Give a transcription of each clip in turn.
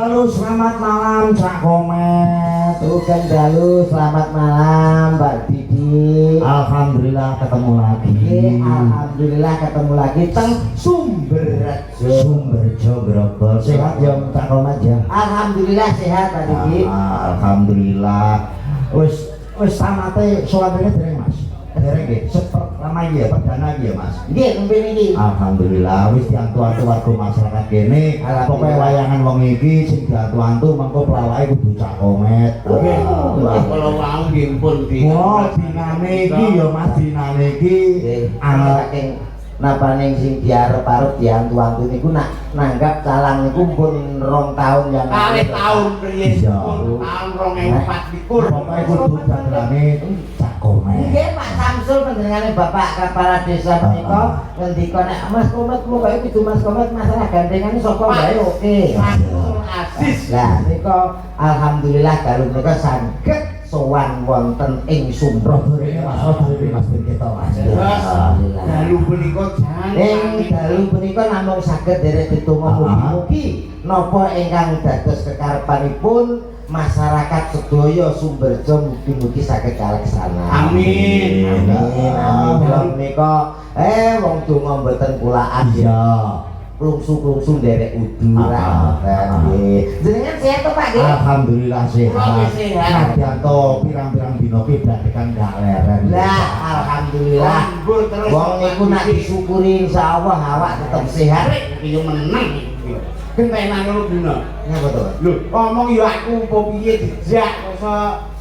Halo, selamat malam Cak Komet. Ugan dalu, selamat malam Mbak Didi. Alhamdulillah ketemu lagi. Alhamdulillah ketemu lagi teng Sumberjo. Sumberjo Grogol. Sehat ya Cak Komet ya? Alhamdulillah sehat Mbak Didi. Alhamdulillah. Wis tamate solatnya dereng Mas. Dereng nggih, ramai ya perdana ya Mas. Nggih, mungkin iki. Alhamdulillah wis diantu-antu warga masyarakat kene. Pokoke wayangan wong iki sing diantu-antu mengko pelawake kudu Cak Komet. Nggih. Kula wau nggih pun di. Oh, dinane iki ya Mas, dinane iki saking napaning sing diarep-arep diantu-antu niku nak nanggap calang niku pun 2 tahun yang kalih tahun riyen pun tahun 2024. Pokoke kudu dandane Cak Komet. Nggih Pak Samsul panjenengane Bapak Kepala Desa menika ngendika nek Mas Komet pokoke kudu Mas Komet masalah gandengane sapa wae oke. Asis. Lah nika alhamdulillah dalu menika saged sowan wonten ing Sumberjo Mas kita Mas. Dalu punika Ing dalu punika namung saged derek ditunggu mugi-mugi napa ingkang dados kekarepanipun masyarakat sedaya Sumberjo mugi-mugi saged kalaksana. Amin. Amin. Menika wong donga mboten kulaan ya. Plungsu-plungsu derek udu ra nggih. Jenengan sehat to Pak nggih? Alhamdulillah sehat. Kadyanto pirang-pirang dina ki dadekan gak leren. Lah alhamdulillah. Wong niku nek disyukuri insyaallah awak tetep sehat. Iki meneng. Gentenan ngono dina. Napa to? Lho, ngomong ya aku apa piye dijak masa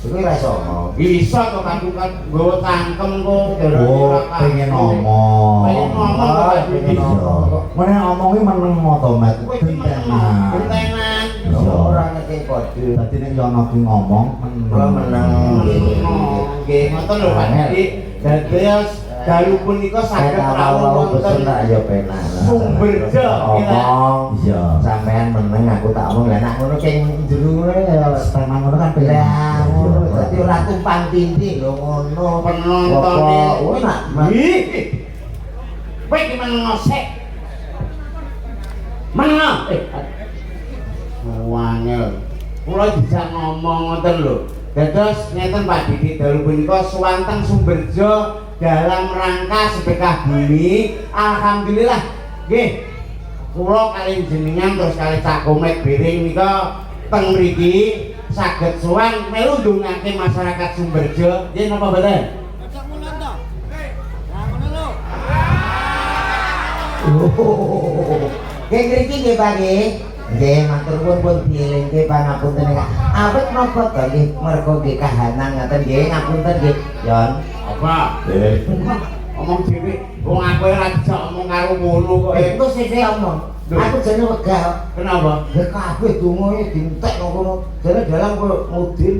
Kuwi ra iso ngomong. bisa to kandukan nggawa cangkem kok Oh, pengen ngomong. Pengen ngomong kok Pak Didi. Mene ngomongi meneng otomat gentenan. Gentenan. Ora ngeke kode. Dadi nek yo ana ki ngomong meneng. Nggih, ngoten lho Pak Didi. Dados dalu punika saged rawuh wonten ya penak. Sumberjo. Ngomong iya. Sampean meneng aku tak omong lah nek ngono keng jero setengah ngono kan belah. Dadi ora tumpang tindih lho ngono. Penontone enak. Kowe iki meneng sik. Meneng. Wangel. Kula dijak ngomong ngoten lho. Dados ngeten Pak Didi dalu punika suwanteng Sumberjo dalam rangka sedekah bumi. Alhamdulillah nggih. Kula kali jenengan terus kali Cak Komet Bering nika teng mriki saged sowan melu ndongake masyarakat Sumberjo. Nggih napa mboten? Ajak mulan to. Nah, ngono lho. Nggih ngriki nggih Pak nggih. Nggih matur nuwun pun dielingke pangapunten Kak. Awit napa to nggih mergo nggih kahanan ngaten nggih ngapunten nggih. Yon. Apa? Omong dhewe. Wong aku ora dijak omong karo ngono kok. Engko sik omong. Aku jane wegah. Kenapa? Ya kabeh dongoe dientek kok ngono. Jane dalang koyo mudin.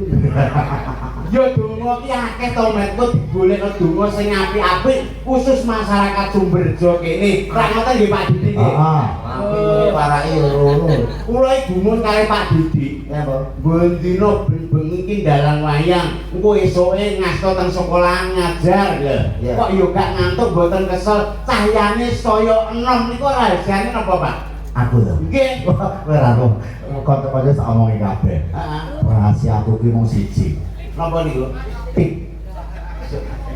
Ya donga ki akeh to metku digolekno donga sing apik-apik khusus masyarakat Sumberjo kene. Ra ngoten nggih Pak Didi nggih. Heeh. Apik parake ngono. Kula iki gumun kare Pak Didi. Napa? Bendina bengi iki dalang wayang. Engko esuke ngasto teng sekolah ngajar lho. Kok yo gak ngantuk mboten kesel. Cahyane saya enom niku rahasiane napa Pak? Aku lho. Nggih. Ora aku. Kanca-kanca sak omongi kabeh. Heeh. Rahasia aku ki mung siji. Napa niku? Tik.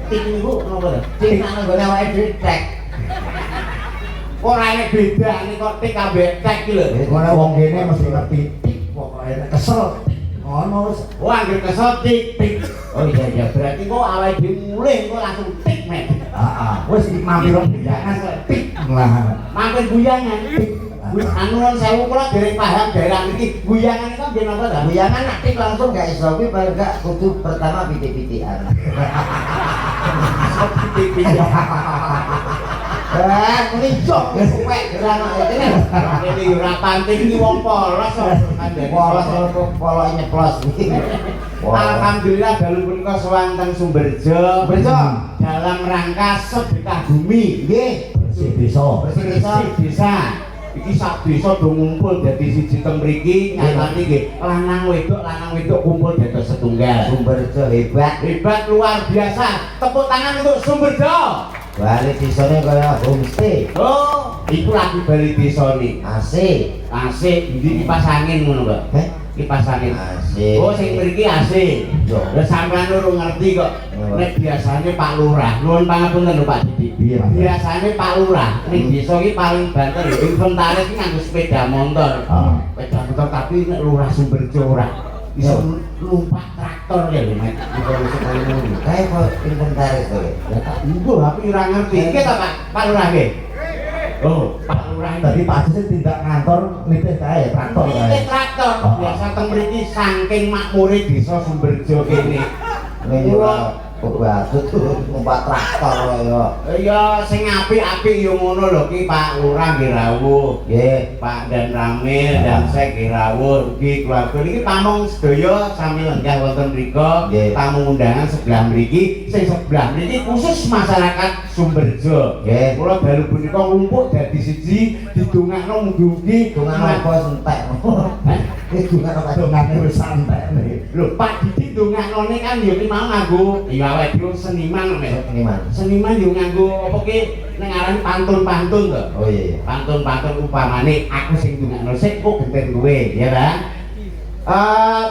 Tik niku napa? Tik nang nggone awake dhewe trek. Ora enek bedane kok tik ambek tek iki lho. Ngono wong kene mesti ngerti tik pokoke nek kesel. Ngono wis. Wah, anggere kesel tik tik. Oh iya berarti kok awake dhewe mulih kok langsung tik men. Heeh. Wis mampir guyangan tik. Lah. Mampir guyangan tik. Anu non sewu kula dereng paham daerah iki. Guyangan iki kan nggih napa ta? Guyangan nek tik langsung gak iso kuwi gak kudu pertama pitik-pitikan. Tik-tik. Kuwi jok suwek gerang kene. Ini yo ora panting iki wong polos kok. Polos poloke nyeplos iki. Alhamdulillah dalu punika swanten Sumberjo. Dalam rangka sedekah bumi. Nggih, bersih desa. Bersih desa. Iki sak desa do ngumpul dadi siji teng mriki nyatane nggih lanang wedok kumpul dados setunggal. Sumberjo hebat. Hebat luar biasa. Tepuk tangan untuk Sumberjo. Bali disone kaya homestay. Oh, iku lagi bali desa nih. Asik. AC di kipas angin ngono kok. Kipas angin. Asik. Oh, sing mriki AC. Yo. Lah sampean urung ngerti kok. Nek biasane Pak Lurah, nuwun pangapunten lho Pak Didik. Iya. Biasane Pak Lurah ning desa iki paling banter inventaris iki nganggo sepeda motor. Sepeda motor tapi nek Lurah Sumberjo ora iso numpak traktor ya lho Mek. Kae kok inventaris to. Ya tak mbuh aku ora ngerti. Iki ta Pak Lurah nggih. Oh, Pak Lurah Tadi Pak Haji tindak kantor nitih kae traktor kae. Nitih traktor. Biasa teng mriki saking makmure desa Sumberjo kene. Ning yo batu tuh numpak traktor kaya. Ya sing apik-apik yo ngono lho ki Pak Lurah nggih rawuh. Nggih. Pak Dan Ramil dan saya nggih rawuh ugi keluarga niki pamong sedaya sami lenggah wonten mriku. Nggih. Tamu undangan sebelah mriki, sing sebelah mriki khusus masyarakat Sumberjo. Nggih. Kula dalu punika ngumpul dadi siji didongakno mugi-mugi Dungan apa sentek. Wis dungan apa dongane wis santai nih. Lho Pak Didi dongaknone kan yo ki mau nganggo ya awake dhewe seniman Mek. Seniman. Seniman yo nganggo apa ki ning aran pantun-pantun to. Oh iya. Pantun-pantun upamane aku sing dongakno sik kok genten duwe ya kan.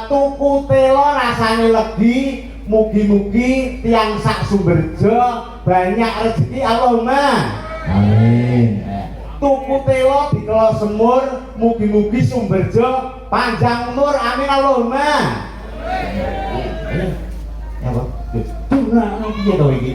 Tuku telo rasane legi, mugi-mugi tiang sak Sumberjo banyak rezeki Allahumma. Amin. Tuku telo dikelo semur, mugi-mugi Sumberjo panjang umur, amin Allahumma. Ya apa? Dongakno piye to iki?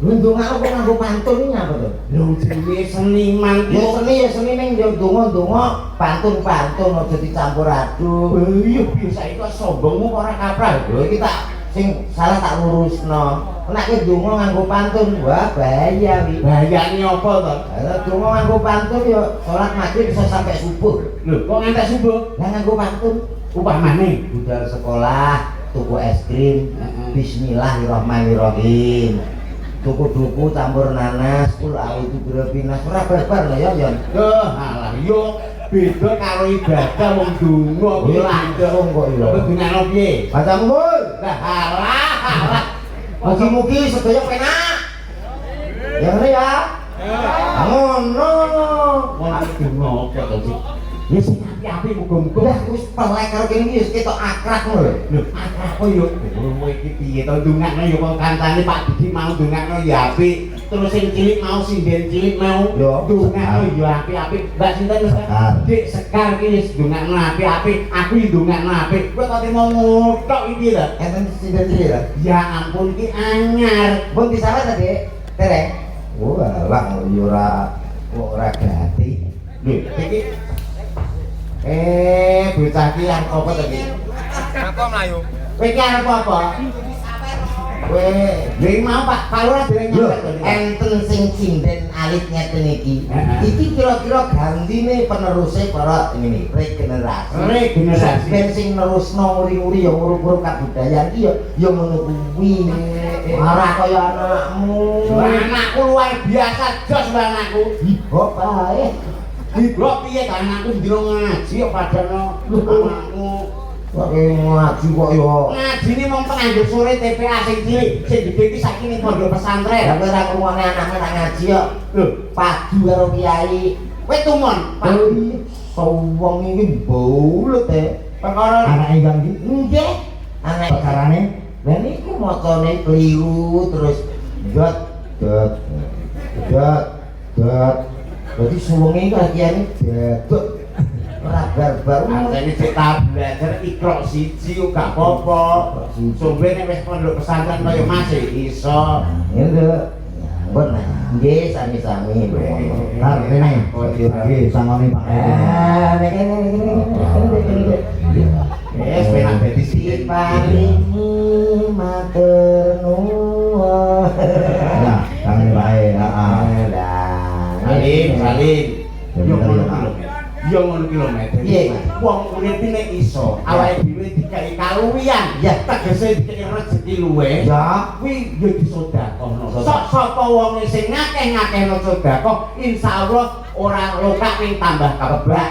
Lu ndonga kok nganggo pantun iki apa to? Lho jenenge seniman ki. Ya seni ning yo ndonga-ndonga pantun-pantun aja dicampur aduk. Iya biasa iku sombongmu ora kaprah. Lho iki tak sing salah tak lurusno. Nek ki ndonga nganggo pantun, wah bahaya wi. Bahayane apa to? Lah ndonga nganggo pantun yo salat maghrib bisa sampai subuh. Lho kok ngantek subuh? Lah nganggo pantun Upamane budal sekolah, tuku es krim, bismillahirrahmanirrahim. Tuku duku campur nanas, kul itu berpinas ora barbar lho ya Yon. Loh, alah yo beda karo ibadah wong donga kuwi Langsung kok ya. Kowe dongakno piye? Baca mul. Lah alah. Mugi-mugi sedaya penak. Ya ngene ya. Ngono. Wong iki donga apa to sih? Ya sing api-api muga-muga. Udah wis pelek karo kene iki wis ketok akrab ngono lho. Lho, apa yo? Kowe iki piye to dongakno yo kok kancane Pak Didi mau dongakno ya apik. Terus sing cilik mau sinden cilik mau Yo, dongakno yo apik-apik. Mbak sinten Mas? Sekar. Dik Sekar ki wis dongakno apik-apik. Aku yo dongakno apik. Kowe kok mau ngotok iki lho. Enten sinten iki ya. Ya ampun ki anyar. Pun disawet tadi. Tereng. Oh, alah yo ora ganti. Lho, iki bocah ki arep apa to iki? Apa mlayu? Kowe ki arep apa? Kowe lha mau Pak Lurah dereng Lho, nyampe to. enten sing sinden alit ngeten iki. Heeh. Iki kira-kira gantine peneruse para ngene, regenerasi. Regenerasi. Ben sing nerusno uri-uri ya nguruk-nguruk kabudayan iki ya ngono kuwi. Ora kaya anakmu. Anakku luar biasa jos anakku. Kok bae. Ibu piye kan anakku ndiro ngaji kok padano anakku. Kok ngaji kok ya. Ngaji ini mau penganggur sore TPA sing cilik, sing gede iki saiki ning pondok pesantren. Lah kowe ora ngrungokne anakmu tak ngaji kok. Lho, Padu karo kiai. kowe tumon, Pak. Sawang iki mbulut e. Perkara Anake Kang iki. Nggih. Anake carane lha niku macane kliru terus dot dot dot dot. Dadi suwenge iki kiai daduk ora barbar. Artine kita belajar Iqra siji kok gak apa-apa. Sombe nek wis pondok pesantren kaya Mas iso. Ya Mbon nggih sami-sami. Tar Rene. Nggih sangone Pak. Wis penak dadi sithik Paringi matur nuwun. Nah, kangen wae, heeh. Salim. Yo ngono ki lho. Yo ngono ki lho, Met. Piye, Mas? Wong urip iki nek iso, awake dhewe dikai kaluwihan, ya tegese dikai rezeki luwe. Ya. Kuwi yo disedekahno. Sok sapa wong sing ngakeh-ngakehno sedekah, insyaallah ora lokak ning tambah kebak.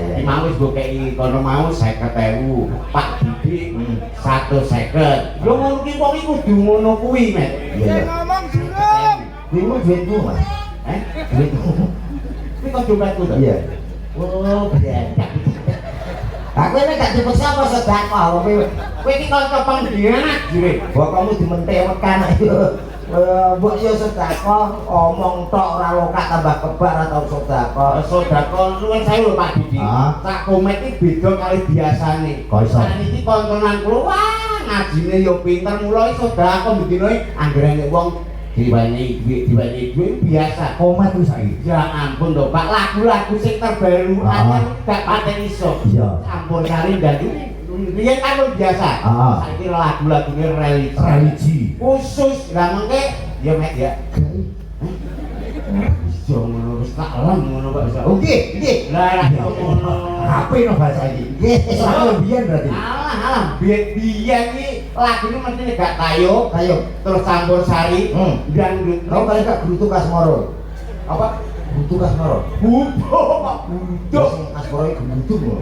Iki mau wis mbok kei kono mau 50.000. Pak Didi 150. Yo ngono ki wong iku kudu ngono kuwi, Met. Iya. Ngomong durung. Kuwi duitmu, Mas. Duitmu. Kuwi kok dompetku to? Iya. Oh, bedak. Aku ini gak dipaksa apa sedekah. Kowe iki kanca pengkhianat jere. Bapakmu dimentek-mekan ayo. Mbok yo sedekah omong tok ora lokak tambah kebar atau sedekah. Sedekah nuwun sewu lho Pak Didi. Sak komet iki beda kali biasane. Kok iso? Sak niki kancanan kula wah ngajine yo pinter mula iso sedekah bendina anggere wong diwani duit biasa. Komat wis saiki. Ya ampun lho Pak, lagu-lagu sing terbaru anyar gak paten iso. Iya. Campur kali dadi riyen kan biasa. Saiki lagu-lagune religi. Khusus lah mengke ya mek ya. Iso ngono wis tak lem ngono Pak. Oke, iki. Lah ngono. HP no bahasa iki. Nggih, sampe biyen berarti. Alah, biyen iki lagune mesti gak tayo, Ayo. terus campur sari, dangdut. Kau balik ke Grutu Kasmoro. Apa? Grutu Kasmoro. Bubuk kok. Dok, Kasmoro iki gemuduh lho.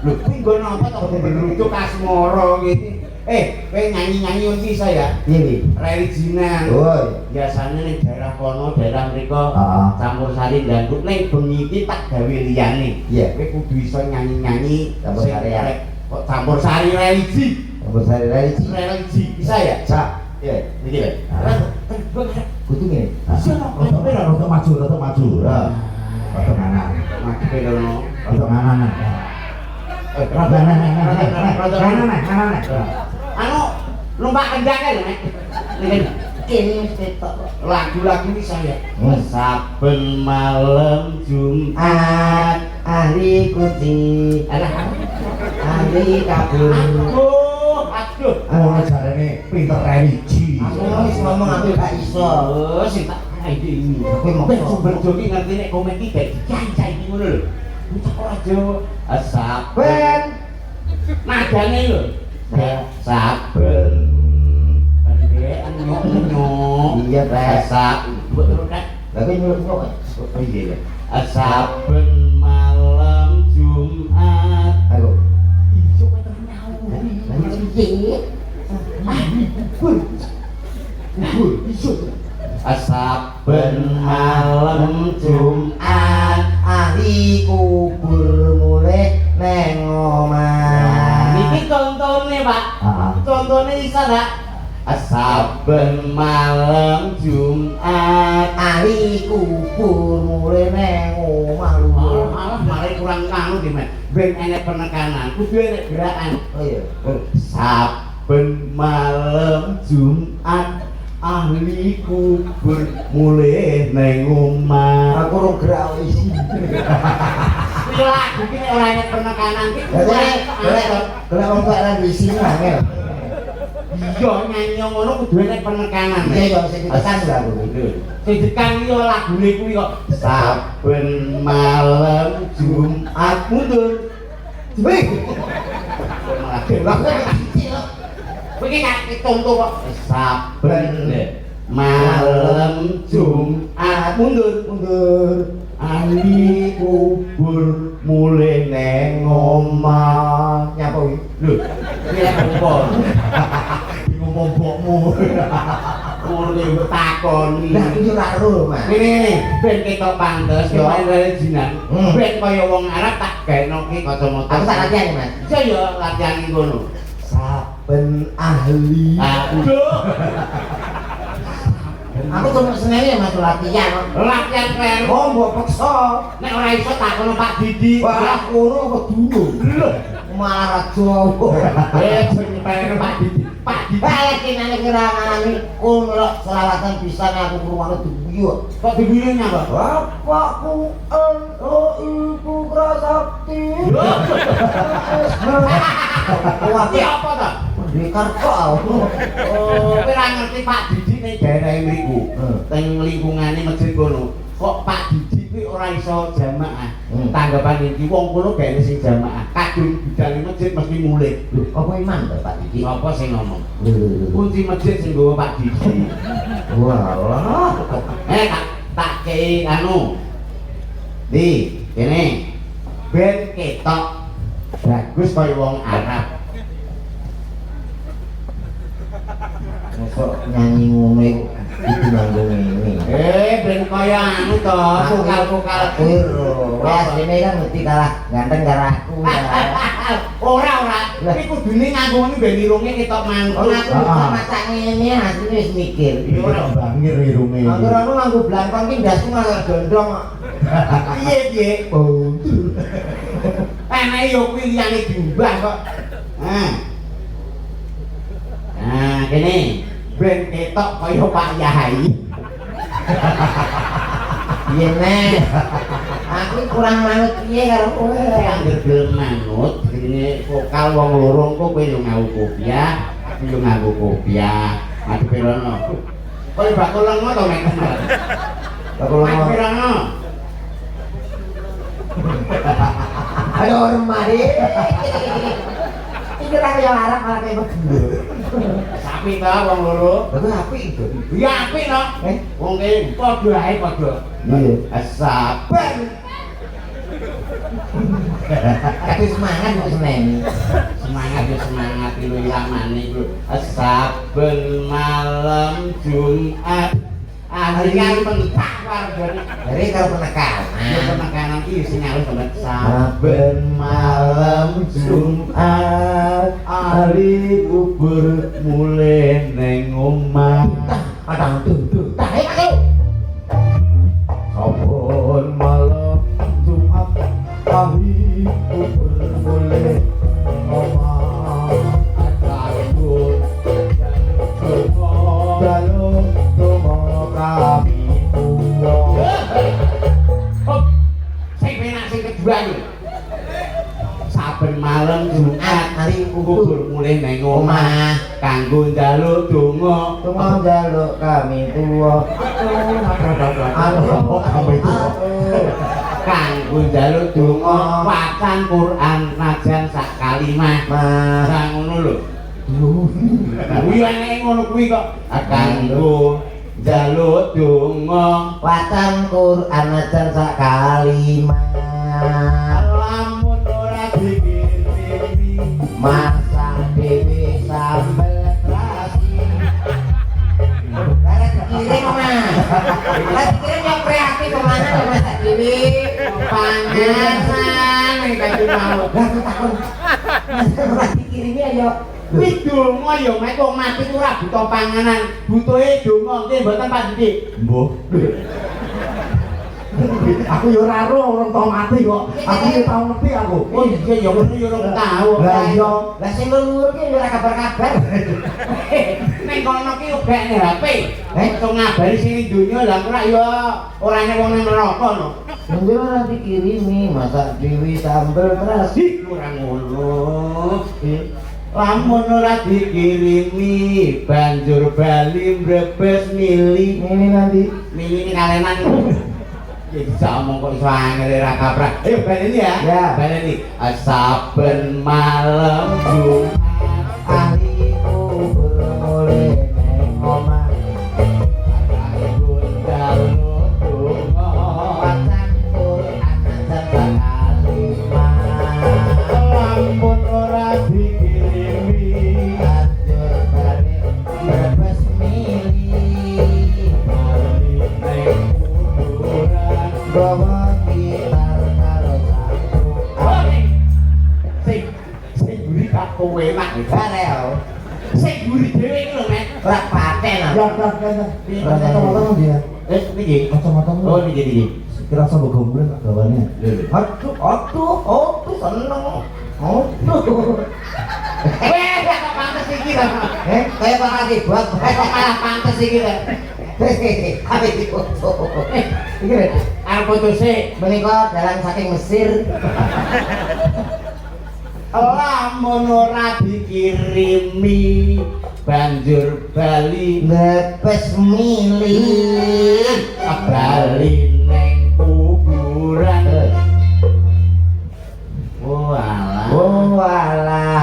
Lho, kuwi nggon apa to berlucu Kasmoro iki. Kowe nyanyi-nyanyi un bisa ya? Piye, Wi? Religinan. Woi. Biasanya ning daerah kono, daerah mriko campur sari dangdut ning bengi iki tak gawe liyane. Iya. Kowe kudu iso nyanyi-nyanyi Campur sari ya. Kok campur sari religi. Campur sari religi. Religi bisa ya? Cak. Iya. Iki lho. Kudu ngene. Bisa no. Rada maju. Rada kanan. Mati kono. Rada kanan. Kanan. Anu numpak kendang ae lho Nek. Kene ketok lagu-lagu iki saya. Saben malam Jumat Ahli kunci. alah Ahli kabur. aduh Ono jarane pinter religi. Aku wis ngomong aku gak iso. Sing tak iki. Kowe mau Ben sumber joki ngerti nek komen iki gak dicancai iki ngono lho. Ucap ora Jawa. Saben nadane lho. Saben nyok. Iya, Pak. Betul kan? Lagi nyuruh. Oh iya ya. Saben malam Jumat. Ayo. Ijo kowe ternyau. Lagi piye? Saben malam Jumat ahli kubur mulai neng omah. niki contone Pak. Contone isa gak? Saben malam Jumat Ahli kubur mulai neng omah lu. malah malah kurang kanu di men. Ben enek penekanan, kudu enek gerakan. Oh iya. Saben malam Jumat ahli kubur mulai neng omah. Aku rong gerak wis. Kuwi lagu iki nek ora enek penekanan iki. Golek wong tuwek lan di sini angel. Iya nyanyi ngono kudu enek penekanan. Iya ya sing ditekan lho aku. Sing ditekan iki lagune kuwi kok saben malam Jumat mundur. Wih. Kowe iki gak contoh kok saben malam Jumat mundur. Ahli kubur mulai neng omah. Nyapa wi? Lho, iki lek opo? Ngomong bokmu. Ngono iki takoni. Lah iki ora ro, Mas. Ini ben ketok pantes yo religinan. Ben kaya wong Arab tak gaeno ki kacamata. Aku tak latihan, Mas. Iya yo latihan iki ngono. Saben ahli. Aduh. Aku cuma senenge Mas latihan kok. Latihan kleru. Oh, mbok peksa. Nek ora iso takono Pak Didi. Wah, ngono kok dulu. Lho, Malah Jawa. sing nyepelke Pak Didi. Pak Didi Balik nang kira ngarani kun lho selawatan pisan aku krungono dibuyu. kok dibuyunya apa? Bapakku ibu prasakti. Wah, Iki apa ta? pendekar kok aku. Oh, kowe ora ngerti Pak Didi ning daerah mriku. Teng lingkungane masjid kono. Kok Pak Didi kuwi ora iso jamaah. Tanggapan iki wong kono gak sing jamaah. Kadung bidang masjid mesti mulih. Lho, apa iman to Pak Didi? Apa sing ngomong? Lho. Kunci masjid sing nggawa Pak Didi. Walah. Tak kei anu. Di, kene. Ben ketok bagus kaya wong Arab. Mosok nyanyi ngono iku Iki nanggung ini. Ben kaya anu to, vokal-vokal Piro. Wes dene kan mesti kalah ganteng karo aku. Ora. Iki kudune nganggo ngene ben irunge ketok mangkok. Aku kok macak ngene asline wis mikir. Iya ora bangir irunge. Aku ora nganggo blangkon ki ndasku malah gondrong kok. Piye? Oh. Enek yo kuwi liyane diubah kok. Nah, kene ben ketok kaya Pak Yahai. Piye neh? Aku kurang manut piye karo kowe. Anggere gelem manut, jenenge vokal wong loro kok kowe yo nganggo kopiah, aku yo nganggo kopiah. Mati perono. Kowe bakul lengo to mek kenal. Bakul lengo. Mati perono. Ayo remari. Iki ra kaya larang malah kaya begendul. Sapi ta wong loro. Tapi apik itu. Ya apik no. Wong kene padha ae padha. Iya. Sabar. Tapi semangat kok seneni. Semangat ya semangat iki lho ilamane iku. Saben malam Jumat Akhirnya pentak wargane. Dari kalau penekanan. Ya penekanan iki sinyal banget Saben malam Jumat Ali kubur mulai neng omah. Padang tuh. Tahe aku. Saben malam Jumat Ali kubur mulai omah. Adakun jaluk tumo kami tuwa. Sing penak sing kedua iki. Saben malam Jumat Ali kubur mulai neng omah kanggo njaluk donga. Tumo jaluk kami tuwa. Kanggo njaluk donga wacan Quran najan sak kalimah. Nah ngono lho. Kuwi enek ngono kuwi kok. Kanggo njaluk donga Wacan Quran ajan sak kalimah. lamun ora dikirimi Masak dewe sambel terasi. Karena dikirim mah. Lah dikirim yang kreatif kemana lo masak dewe. pangasan nek kadhe mau. Lah aku takon. Ora dikirimi ayo. Kuwi donga ya mek wong mati ku ora butuh panganan, butuhe donga nggih mboten Pak Didik. Mbah. Aku yo ora ro orang tau mati kok. Aku yo tau ngerti aku. Oh iya ya ngono ya ora tau. Lah iya. Lah sing lur ki ora kabar-kabar. Ning kono ki obekne HP. Iso ngabari sing ning donya lah ora ya ora enek wong nang neraka no. Nunggu ora dikirimi masak dewe sambel terasi. Ora ngono. Lamun ora dikirimi banjur bali mbrebes mili. Ini nanti Mili kalenan. Ya bisa omong kok iso angel ra kaprah. Ayo baleni ya. Ya. Baleni. Saben malam Jumat ahli kubur mulai neng omah. kanggo njaluk donga. Wacan Quran ajan sak kalimah. Lamun ora dikirimi Banjur balik brebes mili. bali ning kuburan. Bawa gitar karo sapu. Sing guri gak kowe mak. Karel Sing guri dhewe iki lho, Mek. ora paten Ya, aku. kacamata dia. Niki. Kacamata Oh, niki. kira sama gombren tak gawane. Aduh, seneng. Aduh. Weh, gak pantes iki lho. Kayak Pak Adi buat Kok malah pantes iki lho. apa itu? Iki lho, arep foto sik. Menika dalang saking Mesir. Lamun ora dikirimi banjur bali Lepes milih. bali ning kuburan. Walah. Oh alah.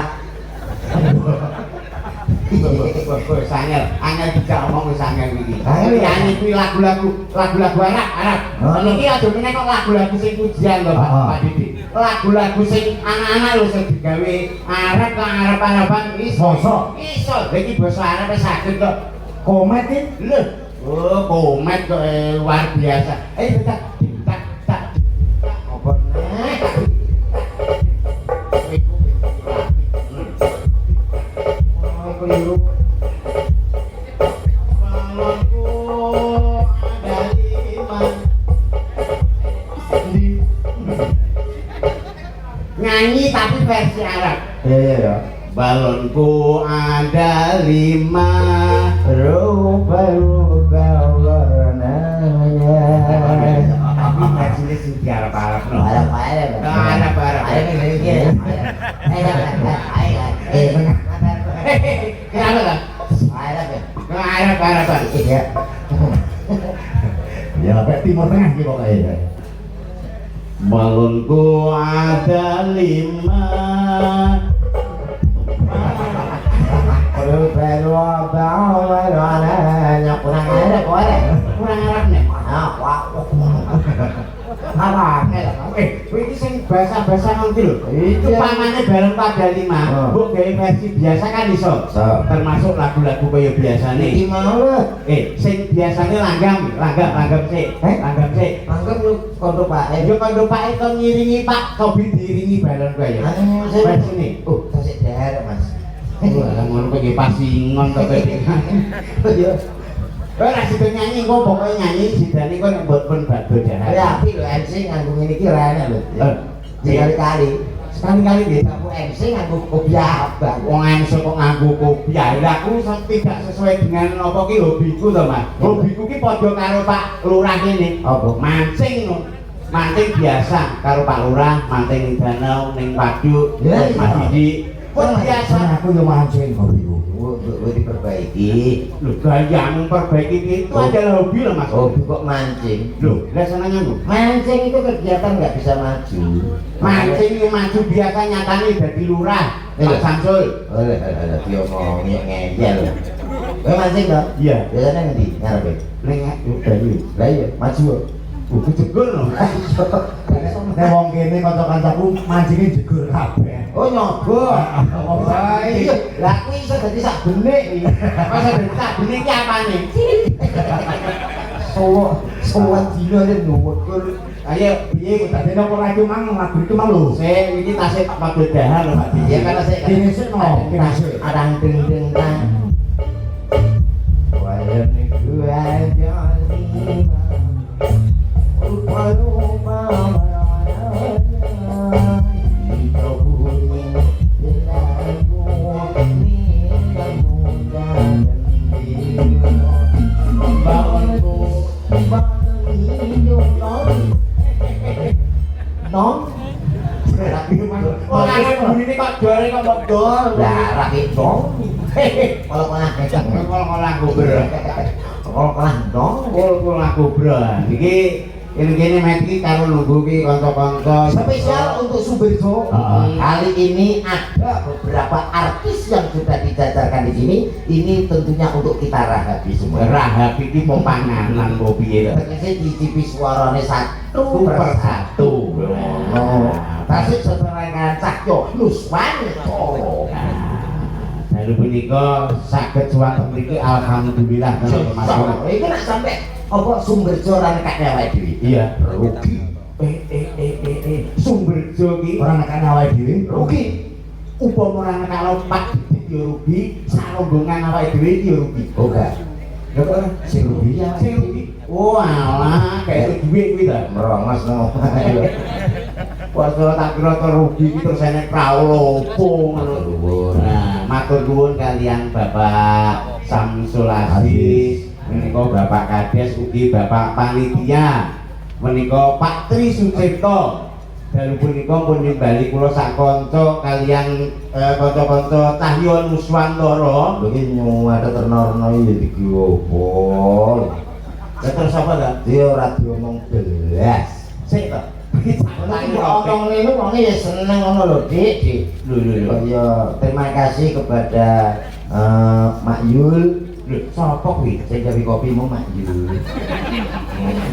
Wis angel dijak omong wis angel iki. Angel ya? Nyanyi kuwi lagu-lagu Arab. Oh. Niki aja meneh kok lagu-lagu sing pujian lho Pak Didik. Lagu-lagu sing anak-anak lho sing digawe Arab kok Arab-Araban iso. Masa? Iso. Iki basa Arab wis saged kok. Komet iki. Lho, Oh, komet kok luar biasa. Tak tak tak. Apa nek? Oh, keliru. Balonku ada 5. Nyanyi tapi versi Arab. Iya ya. Balonku ada 5. Rupa-rupa warnanya. Tapi versi ini di Arab-Arab no. Arab-Arab. Arab-Arab. Kenapa lah? Arab ya. Arab-Arab. Iya. Ya sampai Timur Tengah gitu kayaknya. Balonku ada 5. Rupa-rupa warnanya. Kurang Arab kok ada. Kurang Arab nih. Apa? Ini sing bahasa-bahasa ngerti lho. Itu Iya. pamane balon pada 5. Oh. Mbok gawe versi biasa kan iso. Iso. Termasuk lagu-lagu kaya biasane. Iki mau lho. Sing biasane langgam sik. Langgam sik. Anggap lu kontok Pak. Yo kandha Pak Eko ngiringi Pak Kobi diiringi balon kaya. Versi ini. Oh, tasik daerah Mas. Wah, ngono kok nggih pasingon to pedengan. Iya. Ora sido nyanyi kok pokoke nyanyi sidane kok nek pun bakdo jahat. Ya api lho MC nganggo ngene iki rene lho. Sekali-kali. Sekali-kali nggih. Aku MC nganggo kopiah Bang. Wong MC kok nganggo kopiah. Lah aku tidak sesuai dengan apa ki hobiku to, Mas. Hobiku ki padha karo Pak Lurah kene. Apa? Mancing no. Mancing biasa karo Pak Lurah, mancing ning danau, ning waduk, Ya, Mas Didi. Pun biasa. Aku yo mancing hobiku. Diperbaiki. Lho, gayamu perbaiki itu Oh. adalah hobi loh, Mas. Hobi kok mancing. Lho, lah senengnya lho. Mancing itu kegiatan nggak bisa maju. Mancing yang maju biasa nyatane dadi lurah, Iya. Pak Samsul. Oleh dia ngomong ngeyel. Kowe mancing dong? Iya. Biasanya ngendi? Ngarepe. Ning Dayu. Lah iya, maju. Buku jegur loh. Nek wong kene kanca-kancaku mancingin jegur kabeh. Oh nyoba. Oh iya. Lah kuwi iso dadi sak benik iki. Masa dadi benih ki apane? Sowan dino nek nuwun. Ayo piye Tak dene apa lagi mang lagu itu mang lho. Saya ini tasik Pak Dahar loh, Pak. Ya kan saya Kene sik no, kene sik. arang ding ding tang. Wayan iku ajani. Rupa-rupa warnanya. Itu kuning lagu ni kamu dan Balonku non orang ini kok jore kok mau dol. lah rapi dong kalau kalah pegang Kalau lagu bro. kalau kalah dong Kalau lagu bro. Iki ini mati karo nunggu ki kanca-kanca spesial untuk Sumbirjo. Heeh. Kali ini ada beberapa artis yang sudah dijajarkan di sini. Ini tentunya untuk kita rahabi semua. Rahab iki mau panganan mau piye lho. Tegese dicipi suarane satu Per per satu. satu. Tasik seterangan Cahyo Nuswanto. Lalu punika saged suwanteng mriki alhamdulillah Mas. Iki nek sampe apa Sumbirjo ora nekake awake dhewe. Iya. Rugi. Sumberjo ki Ora nekane awake dhewe. Rugi. upama ora kalau Pak Didik ya rugi, sarombongan awake dhewe iki ya rugi. Oh enggak. Ya kok sing rugi ya. Sing rugi. Oh alah, kayak duit kuwi ta. Merongos no. Wah, tak kira rugi iki terus enek pralopo ngono. Nah, matur nuwun kalian Bapak Samsul Aziz, menika Bapak Kades ugi Bapak Panitia, menika Pak Tri Sucipto. Dalu punika pun nimbali kula sak kanca kalian kanca-kanca Cahyo Nuswantara. Lho iki nyuwada ternorno iki iki opo. Terus apa ta? Dia ora diomong belas. Sik to. Nek omong lene wong ya seneng ngono lho, Dik, Dik. Lho. Oh ya, terima kasih kepada Mak Yul. Lho, sapa kuwi? Sing gawe kopimu Mak Yul.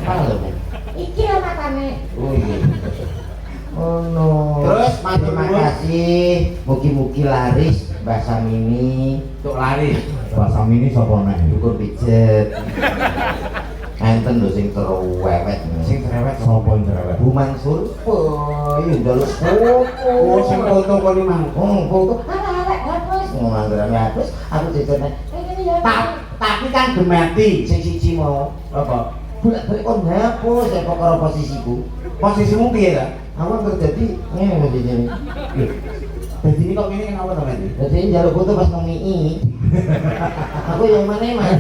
Apa lho, Mak? Iki lho makane. Oh iya. Oh no. Terus, matur terima nuwun. kasih. Mugi-mugi laris Mbah Samini. Untuk laris. Bahasa mini sapa nek? Dukur pijet. Enten lho sing cerewet. Sing cerewet Sapa yang cerewet? Bu Mansur. Oh, iya njaluk foto. Oh, sing foto kok ni mang. Foto. Arek hapus. Ngono anggarane hapus, aku jejone. Tapi kan gemati. Sing siji mau Apa? bolak-balik kon hapus ya perkara posisiku. Posisimu piye ta? Aku terjadi ngene iki. Dadi ini kok ngene kenapa to, Mati? Jadi njaluk foto pas nang mii. Aku yang mana Mas?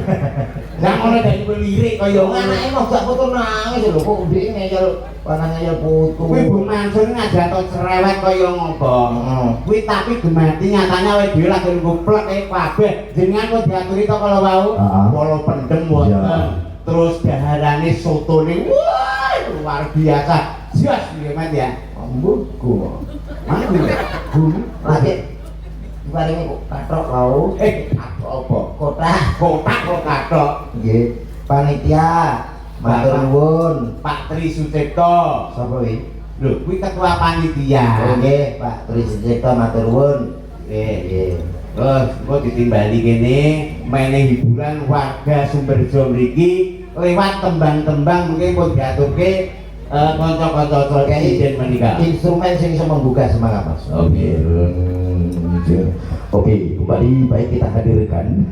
Lah ngono dari lirik kaya Yo ngono. anake mau gak foto nangis lho kok ndek ngeyel panang ngeyel foto. Kuwi Bu Mansur ngajato cerewet kaya ngopo. Heeh. Kuwi tapi gemati nyatanya awake dhewe lagi nunggu plek kabeh. Jenengan kok diaturi to kalau wau. Heeh. Polo pendem wonten. Iya. Terus daharane sotone wah luar biasa. Jas piye Mat ya? Ambuku. Manggu. Bum lagi diparingi kok kathok wau. Apa? Kotak. Kotak kok kathok. Nggih. Panitia matur nuwun. Pak Tri Sucipto. Sapa kuwi? Lho, kuwi ketua panitia. Oh nggih, Pak Tri Sucipto matur nuwun. Nggih. Terus kok ditimbali kene meneh hiburan warga Sumberjo mriki lewat tembang-tembang mungkin kok diaturke kanca-kanca presiden menika. Instrumen sing iso membuka semangat Mas. Oke. Oke, kembali baik kita hadirkan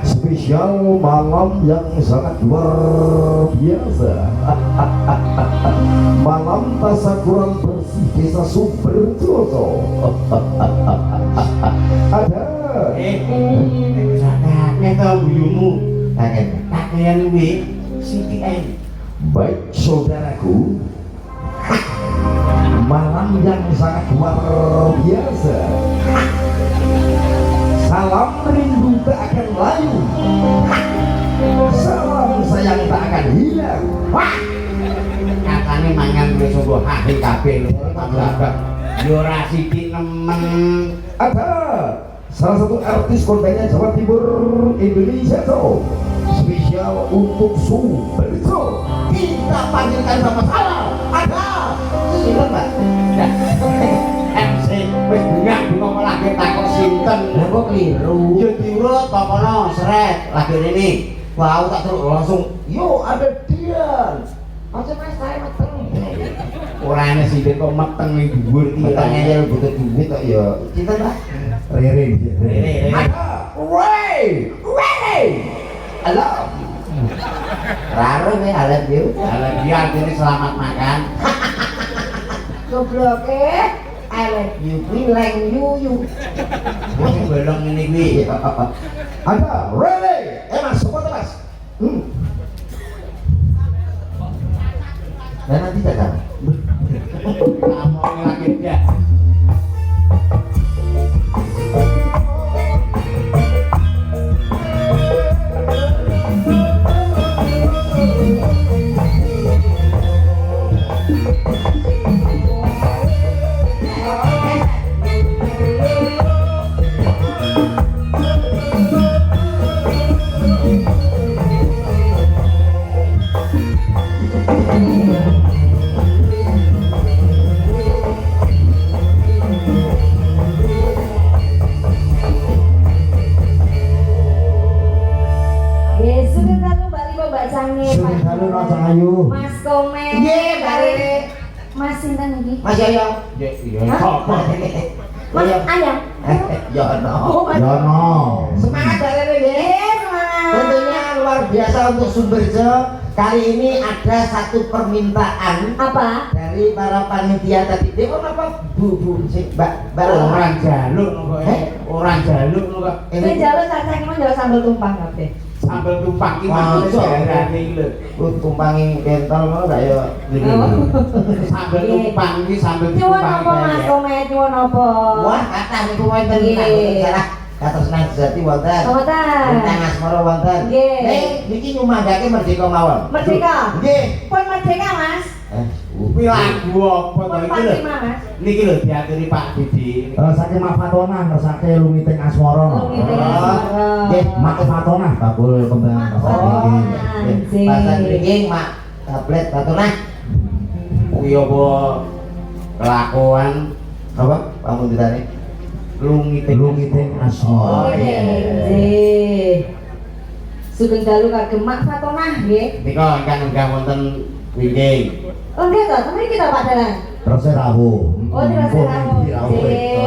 spesial malam yang sangat luar biasa. Malam tasakuran bersih desa Sumberjoso. Ada Sakake to buyumu. Kangen. Kakean kuwi CTN. baik saudaraku, malam yang sangat luar biasa. Salam rindu tak akan layu, salam sayang tak akan hilang. Wah. Katane mangan wis sungguh hati kabeh lho. Babak. Yo ora sithik nemen. Ada salah satu artis kontenya Jawa Timur Indonesia tuh, spesial untuk Sumberjo. Kita panggilkan sama-sama. Ada Sinten, Pak? MC wis bengak-bengok lagi takok sinten. Lah kok keliru. Yo diurut pokono sret lagi rene. Wow, tak terus langsung. Yo, ada Dian. Aja Mas, saya meteng. Ora ana sinten kok meteng ning dhuwur iki. Kita ngeyel butuh duit kok ya. Sinten, Pak? Rere. Rere. Ada Ray. Halo. Raro nih, halo you. Kalau dia artinya selamat makan. Goblok I like you, bilang you. Wes bolong ngene kuwi. Ada Rere. Mas, sopo Mas? Dan nanti datang. Kamu lagi dia. Sudah lalu Raja Ayu. Mas Komen. Nggih, bare. Mas sinten iki? Mas Yoyo. Ya iya Hah? kok. Mas Ayam. Ya no. Yono. Semangat bareng nggih. Semangat. Tentunya luar biasa untuk Sumberjo. Kali ini ada satu permintaan Apa? dari para panitia tadi. Dia apa bu si Mbak Orang jaluk kok. Orang jaluk kok. Ini jalur saya mau jual sambal tumpang kabeh. Sambal tumpang iki Wah, maksudnya daerah iki lho. tumpangi kental mau gak ya? Sambal tumpang iki sambal Nyuwun tumpang. apa Mas Komen? Nyuwun apa? Wah, kata niku wonten Nggih. nang salah kados nang sejati wonten. Wonten. Tentang asmara wonten. Nggih. Niki nyumandake merdeka mawon. Merdeka. Nggih. Pun merdeka Mas. Kuwi lagu apa to Pun iki lho. Fatimah Mas. Niki lho diaturi Pak Didi. Saking Mafatona ngersake lumiting asmara. Lumiting Oh, asmara. nggih, Mak Fatona bakul kembang. Oh, Bahasa anjing. Beringing, Mak. Tablet batuna. kuwi apa kelakuan Apa? Pamun ditane? lungiting asma. Oh, iya. Sugeng dalu kagem Mak Fatonah nggih. Nika ingkang unggah wonten wingi. Oh nggih to, temen kita padanan. Terus rawu. Oh dirasa kamu.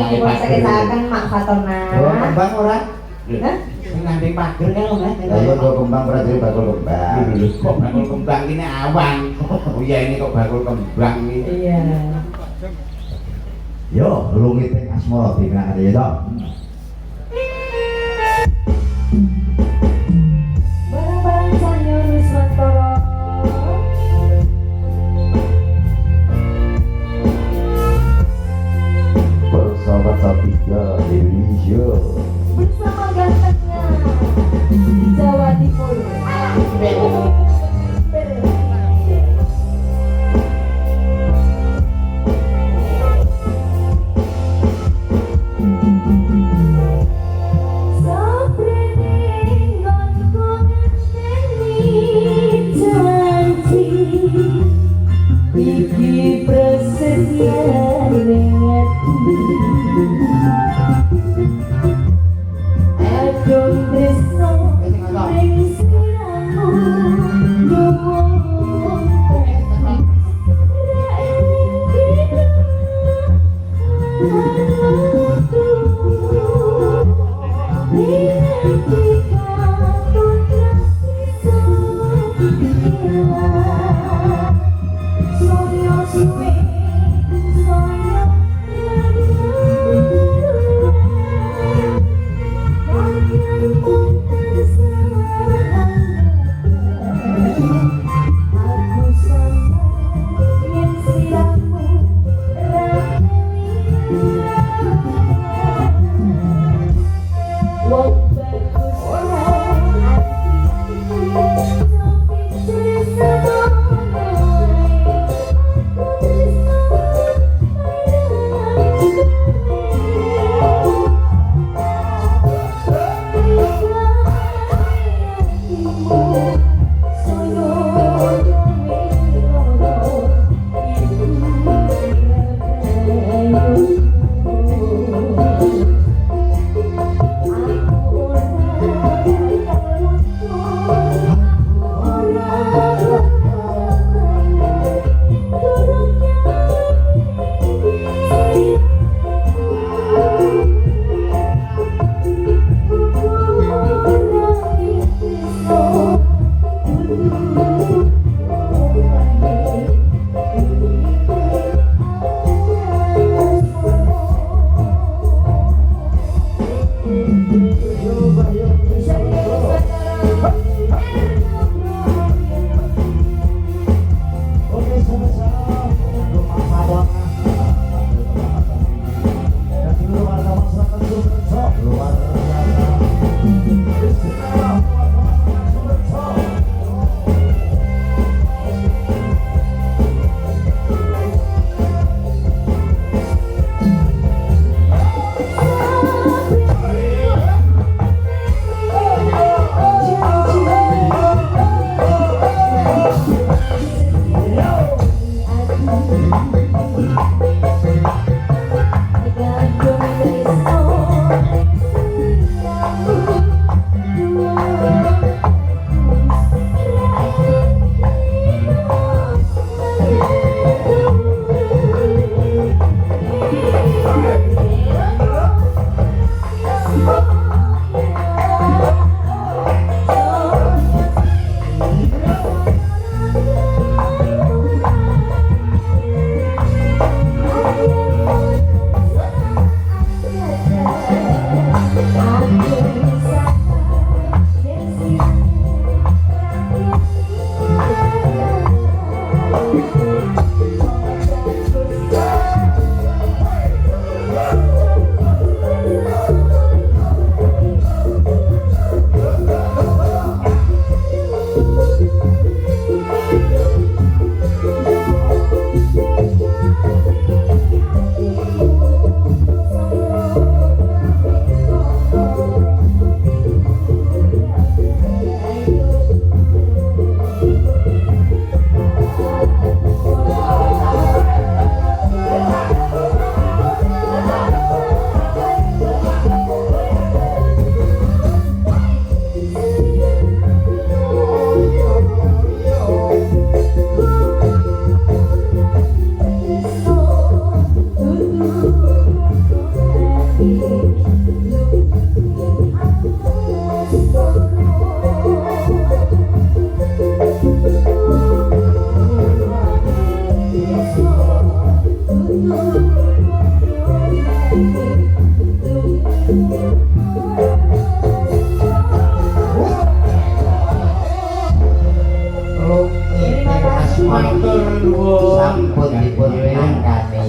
Dipun sakitaken Mak Oh, Fatonah. kembang ora? Hah? Sing nanding pager kan ora? Ayo kok kembang berarti bakul kembang. Kok bakul kembang ini awan. Oh iya ini kok bakul kembang ini. Iya. Yo, lungiting asma dikenang ya toh. Barang-barang Cahyo Nuswantara. Persahabat Sabtia Indonesia. Bersama gantengnya Jawa Timur. Iki persekian Adon Tresno ring siramu Dua Matur nuwun. Sampun dipun mangkani.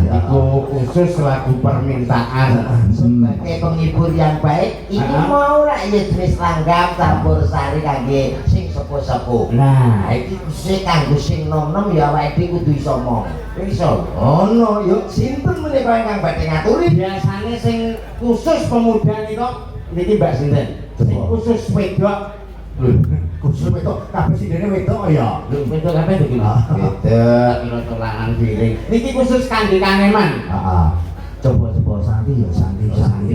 Iku khusus lagu permintaan. Sebagai penghibur yang baik, ini mau lah ya jenis langgam campur sari kangge sing sepuh-sepuh. Nah, Iki khusus kanggo sing nom-nom ya awake dhewe kudu iso mong. iso. Ono yuk sinten menika ingkang badhe ngaturi? Biasane sing khusus pemuda nika niki Mbak sinten? Sing khusus wedok. Khusus wedok, kabeh sindene wedok ya. Lho, wedok kabeh to iki. Wedok. Kira tolanan giring. Niki khusus kangge kaneman. Heeh. Coba Santi ya, Santi. Santi.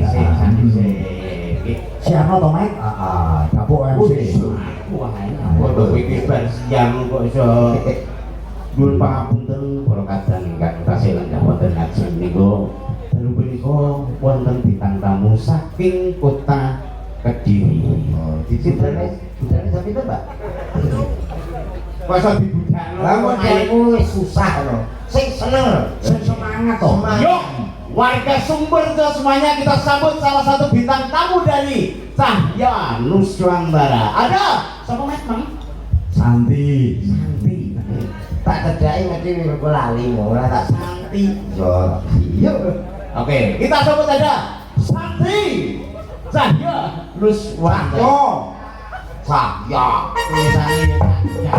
Siapa to, Mek? Heeh, dapuk MC. Wah, foto iki bar siang kok iso Nuwun pangapunten para kadang ingkang tasih lenggah wonten ajeng niku. Dalu punika wonten bintang tamu saking kota Kediri. Oh, budane sampe to, Mbak? Kok iso dibudakno? Lah modalku wis susah no. Sing seneng, sing semangat to. Yuk, warga Sumberjo semuanya kita sambut salah satu bintang tamu dari Cahya Nuswantara. Ada sapa Mas Mang? Santi. Santi. Tak cedhaki mesti aku lali ora tak Santi. yo. Iya. Oke, kita sambut ada Santi Cahya Nuswantara. Saya Tulisannya Cahya.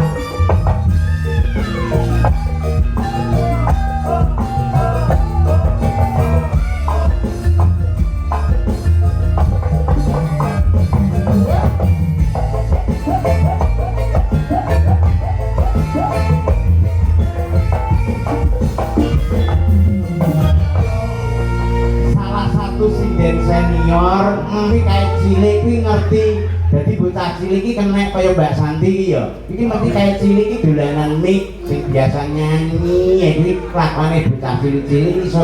Salah satu sinden senior kuwi kayak cilik kuwi ngerti. Jadi bocah cilik iki kena kaya Mbak Santi iki ya. Iki mesti kayak cilik iki dolanan mic sing biasa nyanyi ya kuwi kelakuane bocah cilik-cilik iso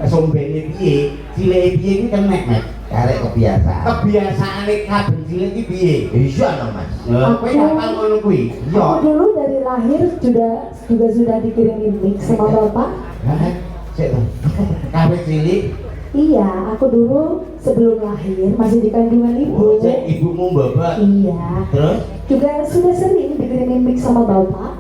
sombene piye. Cilike piye iki kena Mas. karek kebiasaan. Kebiasaane kabeh cilik iki piye? Iya no Mas. Kowe hafal ngono kuwi? Iya. Aku dulu dari lahir juga sudah dikirimin mic sama bapak. Hah? Sik to. Kabeh cilik. Iya, aku dulu sebelum lahir masih di kandungan Oh, ibu. cek ibumu mbak. Iya. Terus? Juga sudah sering dikirimin mic sama bapak.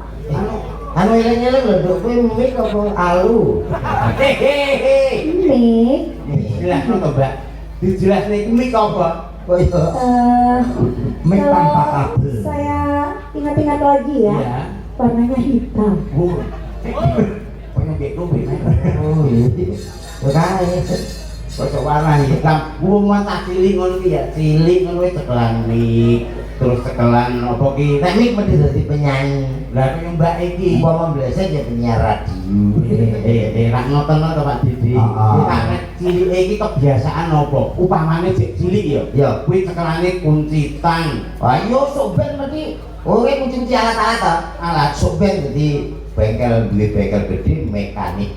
Anu eleng-eleng lho, nduk kowe mik apa alu? Hehehe. Mic. Jelasno to, Mbak. Dijelasne iki mik apa? Kok iso? Mic tanpa Kalau kabel. saya ingat-ingat lagi ya, Iya. warnanya hitam. Oh. Kok nyebek kowe? Oh iya. Kae. Kok warna hitam. Wong mata cilik ngono ki ya, cilik ngono wis cekelan mik. Terus cekelan apa ki? Nek mik mesti dadi penyanyi. Lah kaya Mbak iki. Umpama mblesek ya penyiar radio. Rak ngoten to Pak Didi. Karek cilik iki kebiasaan apa? Upamane cek cilik ya. Ya. Kuwi cekelane kunci tang. Ayo sok ben mesti kowe kunci-kunci alat-alat to. Alat sok ben dadi bengkel duwe bengkel gede mekanik.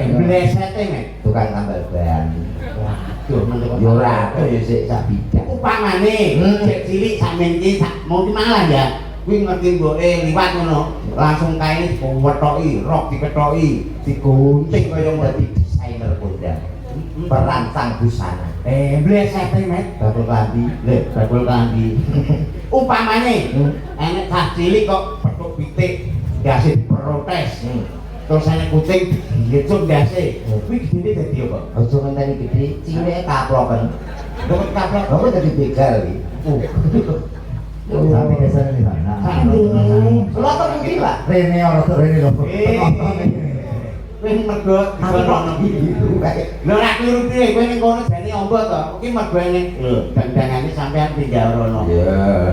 Blesete Mek. Tukang tambal ban. Waduh, menurut Yo ora ya sik sak bidang. upamane cek cilik sampeyan iki mungkin malah ya. Kuwi ngerti mboke liwat ngono, langsung kae diwetoki, rok diketoki, digunting kaya Dadi desainer kondang. Perancang busana. blesete Mek. Bakul klambi. Lho, bakul klambi. Upamane enek cah cilik kok petuk pitik ndase protes. Terus enek kucing ngecuk ndase. Kuwi gedene dadi apa? Aja ngenteni gede, cileke kaploken. Dokter kaplok. Kamu dadi begal iki. Santi biasanya di sana. Lo to mungkin lah. Rene orang tuh Rene loh. Kowe mergo disono Gitu kae. lho nek kliru piye kowe ning kono jane ombo to iki mergo ning lho dandangane sampean tinggal rono Iya.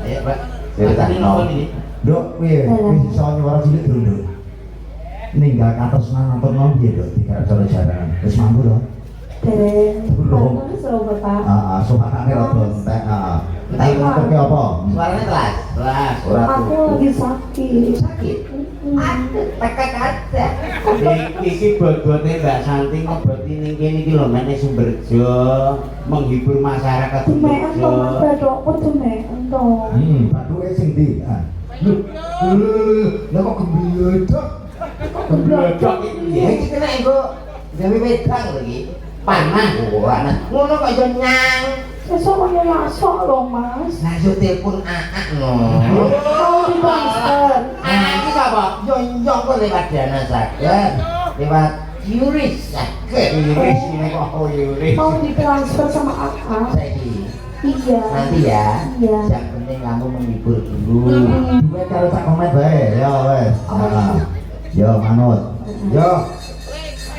ayo Pak Ceritane ceritane nopo iki Dok, wih, wih, soalnya orang cilik dulu dok. Ninggal ke atas nonton nopi ya dok, tiga cara jalan. Terus mampu dok. Dari Belum. bapak selalu bapak. Suaranya rada entek. Tapi nonton ke apa? Suaranya kelas. kelas Ora Aku tuh. lagi sakit. Sakit. Aduh, tekek aja. Iki bobote Mbak Santi ngeboti ning kene iki lho meneh Sumberjo menghibur masyarakat Demekan to Mas Sumberjo. Bathokku demekan to. Bathuke sing ndi? Lah kok gembledok? Gembledok iki. Iki kena engko gawe wedang lho iki. Panah ana. Ngono kok yo nyang. Sesuk kaya masuk lho Mas. Lah yo telepon aak no. Mau ditransfer. Anak iki sapa? Yo nyong kok lewat Dana Saget. Lewat Yuris Saget. Iris ini kok Iris. Mau ditransfer sama Akang. Saiki. Iya. Nanti ya. Iya. Yang penting kamu menghibur dulu. Duwe karo sak komet bae. Ya wes. Yo manut. Yo.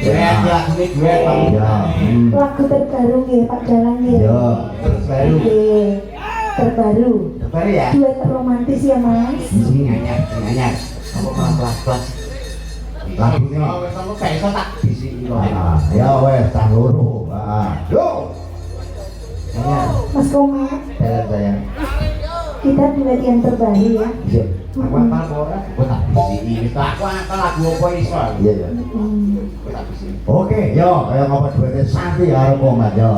Ya ya ini duet Bang. Ya. Lagu terbaru nggih Pak Dalang nggih. Yo. Terus baru Nggih. Terbaru. Baru ya. Duet romantis ya Mas. nyanyi. Kamu malah kelas-kelas. Lagu ini. Oh, wis kamu gak iso tak bisiki kok. Ya wes cah loro. Yo. Mas Komar, Dalam sayang. kita duet yang terbaru ya. Iya. Aku apal kok ora? Aku tak bisiki. Wis aku apal lagu apa iso. Iya ya. Aku tak bisiki. Oke, yo kaya ngapa duwete Santi karo Komat yo.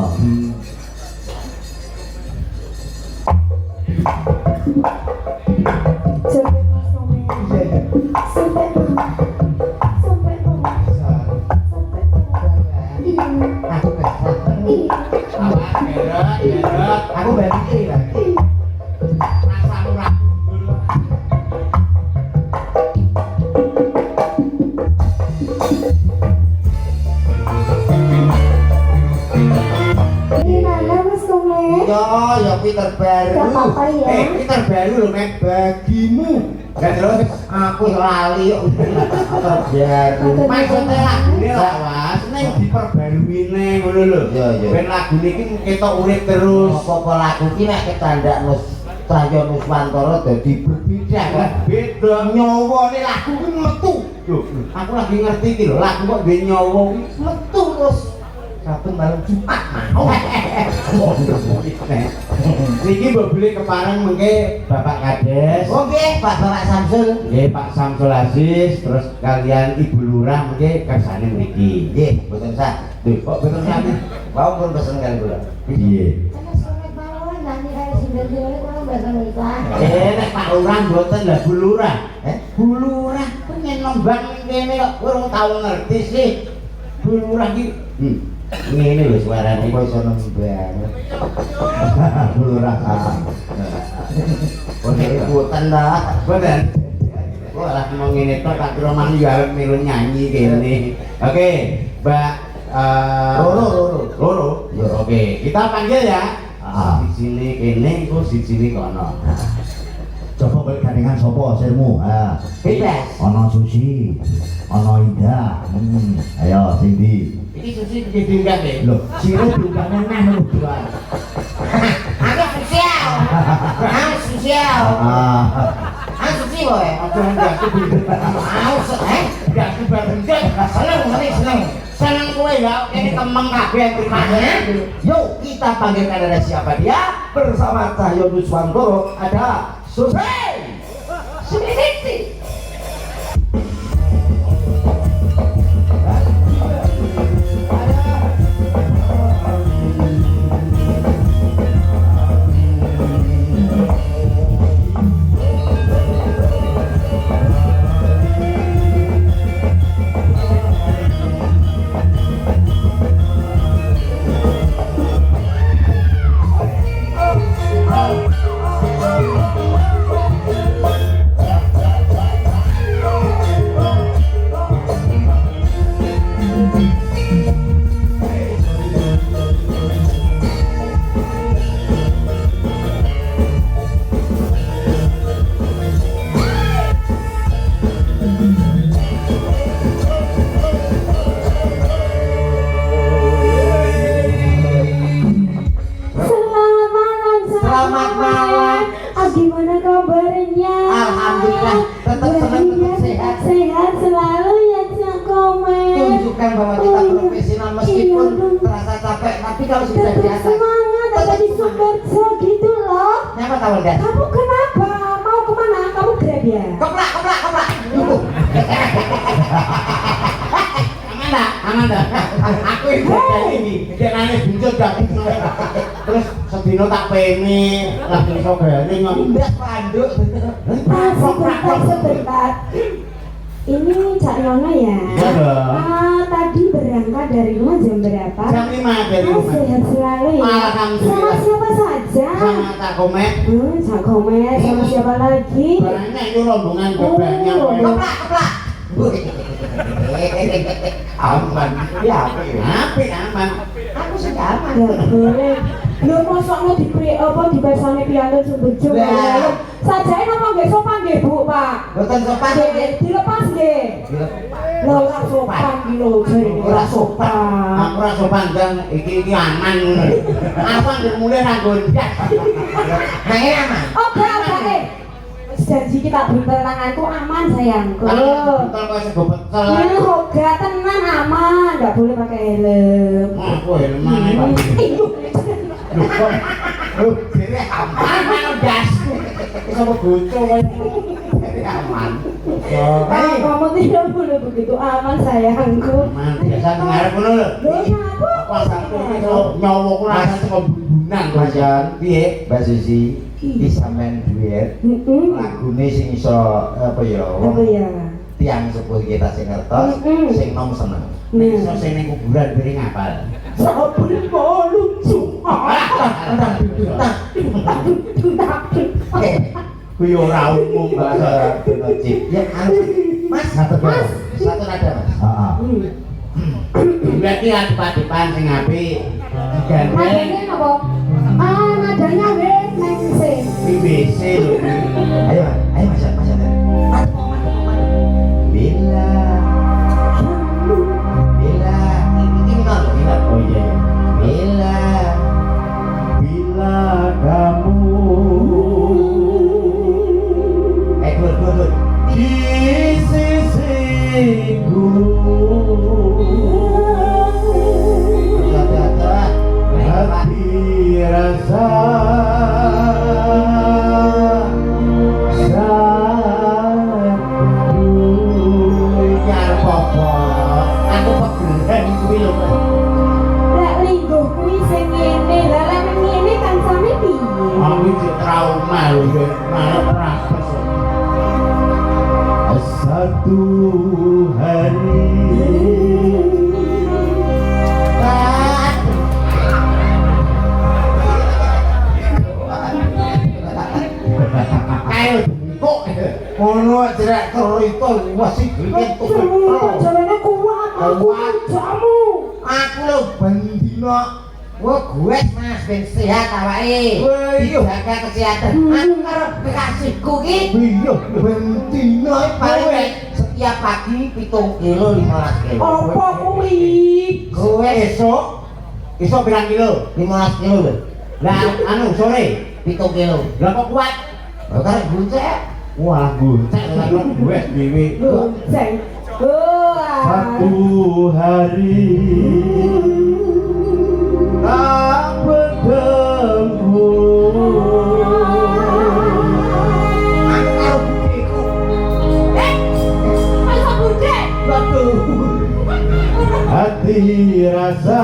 Coba Mas Komar. Sampai mama. Sampai mama. Sampai mama. Iya. Aku kesal. Iya. Awak gerot. Aku balik ini lah. Rasamu ra gugur. Gimana Mas Komar? Yo Peter baru. Gak apa-apa ya. Ini terbaru lho Mek bagimu. Gak terus Aku lali kok. Baru. maksudnya lagune lah Was, ning diperbaruine ngono lho. Iya, iya. Ben lagune iki ketok urip terus. Apa lagu ki nek ketandak Cahyo Nuswantara dadi berbeda kan. Beda nyawane lagu ki metu. Lho, aku lagi ngerti iki lho, lagu kok duwe nyawa ki Metu terus Sabtu malam Jumat mau. Niki mbok beli kepareng mengke Bapak Kades. Oke, Bapak Samsul. Nggih Pak Samsul Aziz, terus kalian Ibu Lurah mengke kersane mriki. Nggih, mboten sah. Lho, kok betul sami? Mau pun pesen kali kula. Piye? Nek Pak Lurah mboten lah Bu Lurah. Bu Lurah pengen nombang kene kok urung tau ngerti sih. Bu Lurah iki ngene lho suarane. Kok iso nembang. Lurah. Kok ikutan dah. Boten. Kok lah mau ngene tok tak kira mang yo arep melu nyanyi kene. Oke, Mbak Loro. Ya oke, kita panggil ya. Di sini kene iku di sini kono. Coba kowe gandengan sapa sirmu? Bebas. Ana Susi, ana Ida. Ayo sing ndi? Iki susi ditinggal deh. Lho, sire diundangnya neh lho, Bro. Aku sosial. Aku sosial. Aku susi boy. Aja ndak kebinden. Aku Ndak kebinden. seneng. Seneng kowe ya, ini kemeng kabeh terima. Yuk kita panggilkan ada siapa dia bersama Cahyo Nuswantara ada Susi. Susi. Selamat malam. Gimana kabarnya? Alhamdulillah, tetap senang, tetap sehat. Sehat selalu ya Cak Komar. Tunjukkan bahwa kita profesional meskipun terasa capek, tapi kalau sudah di Tetap atas semangat ada di Sumberjo gitu loh. Siapa tahu dah? Kamu kenapa? Mau kemana? Kamu grab ya? Keplak. Tunggu. Aman dah. Aku yang jajan ini, jajanannya buncut gak terus sedino tak pemi, lagi iso gani Indah panduk. Sebentar. Ini Cak Yono ya? Iya dong. Tadi berangkat dari rumah jam berapa? jam 5 dari rumah. Sehat selalu ya? Alhamdulillah. Sama siapa saja? Sama tak komet. Cak Komet, sama siapa lagi? Banyak itu rombongan banyak. Keplak. Aman. Ya apa ya? Aman. Aku sih aman. Ya boleh. Lu mosokno dibesane piantun Sumberjo. Lah. Sajae napa nggih sopan nggih Bu, Pak? Boten sopan Nggih, dilepas nggih. Lho ora sopan iki lho jare ora sopan. Aku ora sopan dan iki aman ngono. Aku anggere mulai ra gondak. Nangin aman. Oke. Wis janji kita bentenanganku aman sayangku. Kalau kok sego pecel. Ini hoga tenan aman, nggak boleh pakai helm. Aku helman Pak. Loh, jadi Aman udah. Sama bocor aman. Kamu tidak boleh begitu aman sayangku. Aman biasa ngarep ngono lho. Loh, kenapa? Pas aku iso nyawaku rasa saka bumbunan Mas Jan, piye? Mbak Susi, bisa main duet. Lagune sing iso apa ya? Apa ya? Tiang sepuh kita sing ngertos, sing nom seneng. Iso sing ning kuburan piring apal. Sabun bolong Kuwi ora umum Bahasa Pinocip. Ya, Mas, satu nada, Mas. Berarti adep-adepan sing apik. Digandeng Nadanya apa? Nadanya wes neng sing. BBC lho. Ayo Mas, Bila ini nol, ini nol. Oh iya. Bila kamu good. Di sisiku hati rasa trauma lho ya, malah praktek. Satu hari ayo kok ngono jerak karo itu masih gede Jalannya kuat, aku jamu. Aku lho bendino. Wah, gue Mas ben sehat awake. Jaga kesehatan. Aku karo kekasihku ki. iya Bendino paling setiap pagi 7 kilo 15 kilo. Apa kuwi? Gue esok pirang kilo 15 kilo lho. lah anu sore 7 kilo. lah kok kuat Lho kan guncek. wah guncek lah gue dewe Gonceng. Wah. satu hari tak bertemu Aku budiku. Masa bude? hati rasa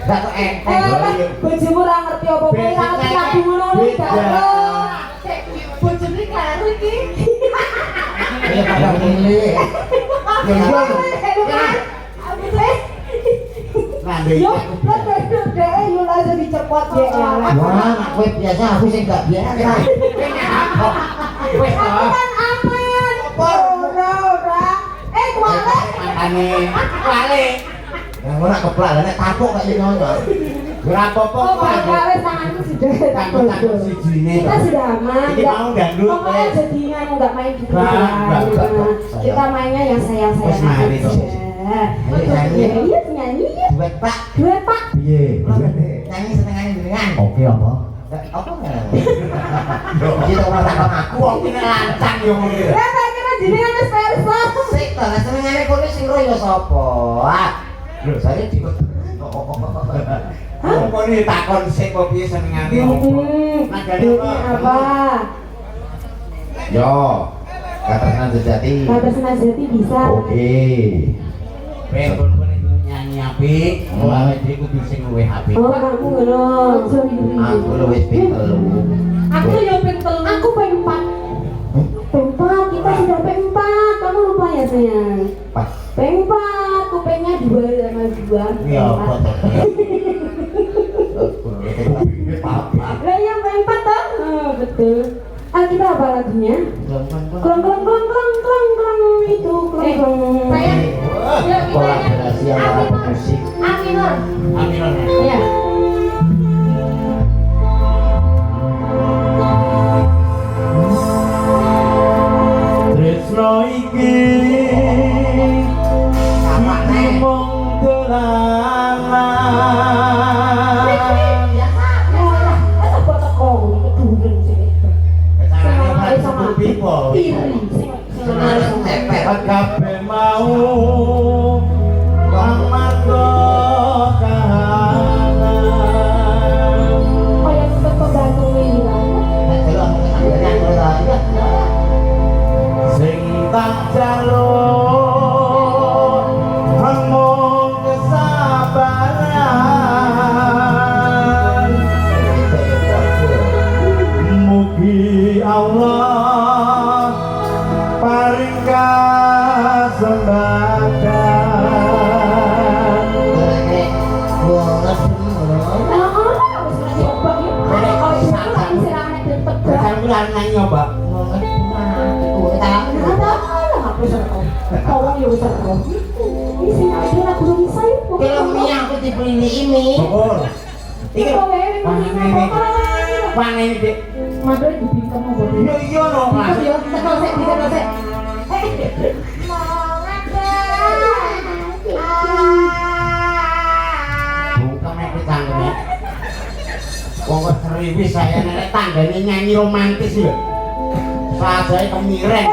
Gak kok enteng. Bojomu ora ngerti apa-apa, ora ngerti lagu ngono iki gak ero. Bojone karo iki. Iya pada milih. Ya Nanti Yo, dek yo langsung dicepot ya. wah, kowe biasa aku sing gak biasa. wes Aku kan aman. Ora. Kuale. makane wale. Yang ora keplak nek tapuk kaya ngono. Ora apa-apa Oh, kok. kuale tanganku sudah Tangkap sijine. Kita sudah aman. Iki mau dangdut. Pokoknya jadi nggak main gitu. Enggak. Kita mainnya yang sayang-sayang Wes, mari, aja. Nyanyi. Iya, nyanyi. Duet Pak. Duet, Pak. Piye? Nyanyi senengane jenengan. Oke apa? Apa enggak? Kita ora takon aku. Wong iki lancang yo ngono iki. Ya, saya kira jenengan wis perso. Sik to, lah senengane kowe sing ro ya sapa? Ah. Lho, saya di Kok ini takon sik kok piye senengane opo? Nagane Apa? Yo, katakan sejati. Kata senajati bisa. Oke. Ben kon nyanyi apik, awake dhewe kudu sing luwih apik. Oh, kamu ngono. Aku luwes pinter. Aku yo ping 3. Aku ping 4. Ping 4, kita sudah ping 4. Kamu lupa ya, sayang? Pas. Ping 4, kupingnya 2 sama 2. Ya apa to? Papa. Lah yang ping 4 toh? Oh, betul. Ah, kita apa lagunya? Klong klong klong klong klong klong itu klong klong. Sayang, yuk kita Kolaborasi antara pemusik. Aminor. Aminon. Ya. Tresno iki Apa nih? mung dolanan. Biasa. Ya, itu buat teko iki durung sih. Kecarane sama people. Iri sing Tepet. Kabeh mau amarga kahanan. Kayak tetep pembantu ini lah. Nek delok sampeyan ora iya. Sing tak jaluk mung kesabaran. Mugi Allah paring kasempatan. Nek wong ngono. Wis coba ya. Kalau bisa istilahnya tetep. Kan kula nyanyi Mbak. Tolong ya besar kok. Ini sing ada lagu bisa ya. Kalau mie aku dibeli ini. Syukur. Iki Pangen Dik. Madrid dibintang apa? Iya iya no. Mas yo, tekan sik, tekan sik. Bukan nek cangkeme. Wong kok seriwis saya nek tanggane nyanyi romantis lho. Sajae kemiren.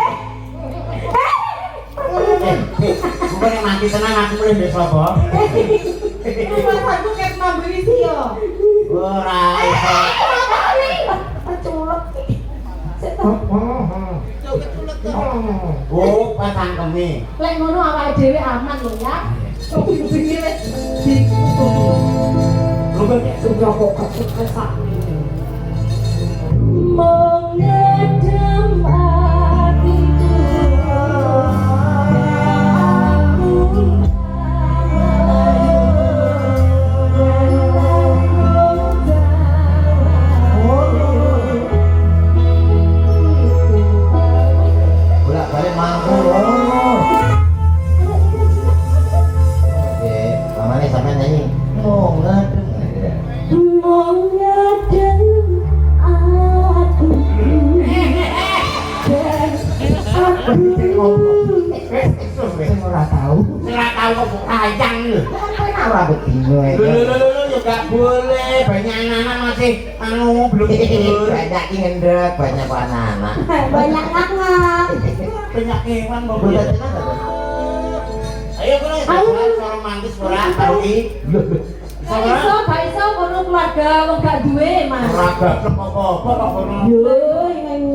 Bukan yang mati tenang aku mulai besok apa? Masaku kayak mamburi sih yo. Ora iso. Culek. Oh, pasang kemi. Lek ngono awake dhewe aman lho ya. Kok bengi wis dikutuk. Lu kok Sudah kok kesak. Mengedam hatiku. Bolak-balik mangku. Oke, pamane sampean nyanyi. Oh, ngadeng. Mengedam hatiku. Sing ora tahu. ora tau kok kayang lho. Ora bedino Lho ya gak boleh. Banyak anak-anak masih belum tidur. banyak ngendrek, banyak anak-anak. Banyak ngak. Banyak kewan mau Boleh boleh. tenan ta? Ayo kono suara romantis ora karo iki. Iso, gak iso kono keluarga wong gak duwe, Mas. Ora gak apa-apa kok kono. Yo,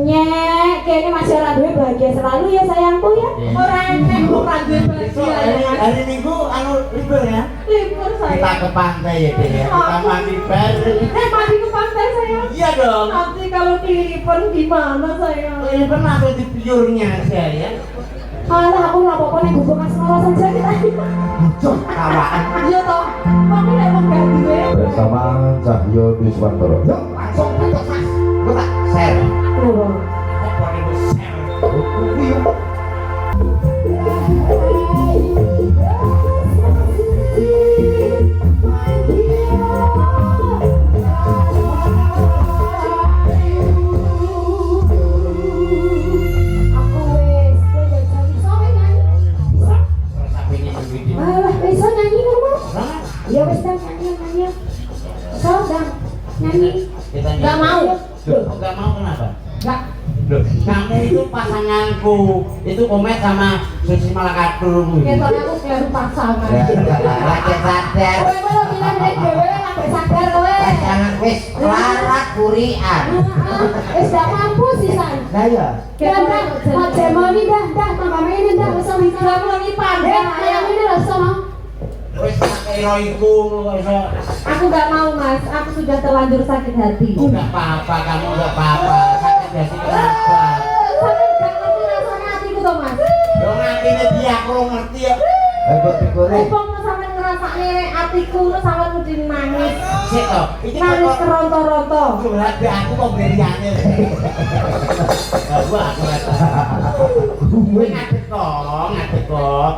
nyek, kene masih ora duwe bahagia selalu ya sayangku ya. Ora enek ora duwe Besok bahagia. hari Minggu anu libur ya. Libur Kita ke pantai ya, Dek ya. Kita mandi bareng. Mandi ke pantai sayang. Iya dong. Nanti kalau keliripan gimana sayang? Ini pernah tuh di piurnya saya ya. Alah aku nggak apa-apa nih gubuk asmara saja kita. Cuk, kawaan. Iya toh, kamu emang gak gue. Bersama Cahyo Dwiswantoro. Yuk, Langsung tutup mas. Gue tak share. Tuh. Apa nih gue share? Aku wes, gue jadi cari soalnya nyanyi. Bisa? Terus apa ini video? Alah, bisa nyanyi ngomong. Hah? Ya wes dan nyanyi. So, dan nyanyi. Kita nyanyi. Gak mau. Loh, kok gak mau kenapa? Gak. Loh, kamu itu pasanganku. Itu komet sama Susi Malakatur. Ya soalnya aku keliru pasangan. Lagi sadar. Kowe kalau bilang dari dewe sampai sadar kowe. Pasangan wis larat kurian. Wis gak mampu sih san. Lah ya. Dah, mau jemoni dah, tambah ini dah, bisa bisa. Kamu ini pandai, yang ini loh sono. Wis pakai roiku iso. Aku gak mau mas, aku sudah terlanjur sakit hati. Enggak apa-apa, kamu enggak apa-apa. Sakit hati kenapa? Sampai gak ngerti rasanya hatiku tuh mas. Yo ngatine dia aku ngerti ya. Hebat digoreng. Upang sampai ngerasaknya hatiku lu sampai mesti nangis. Sik to, iki Nangis kok keronto-ronto. curhat be aku kok beriane. Gua aku rasa. Gue ngadeg kok.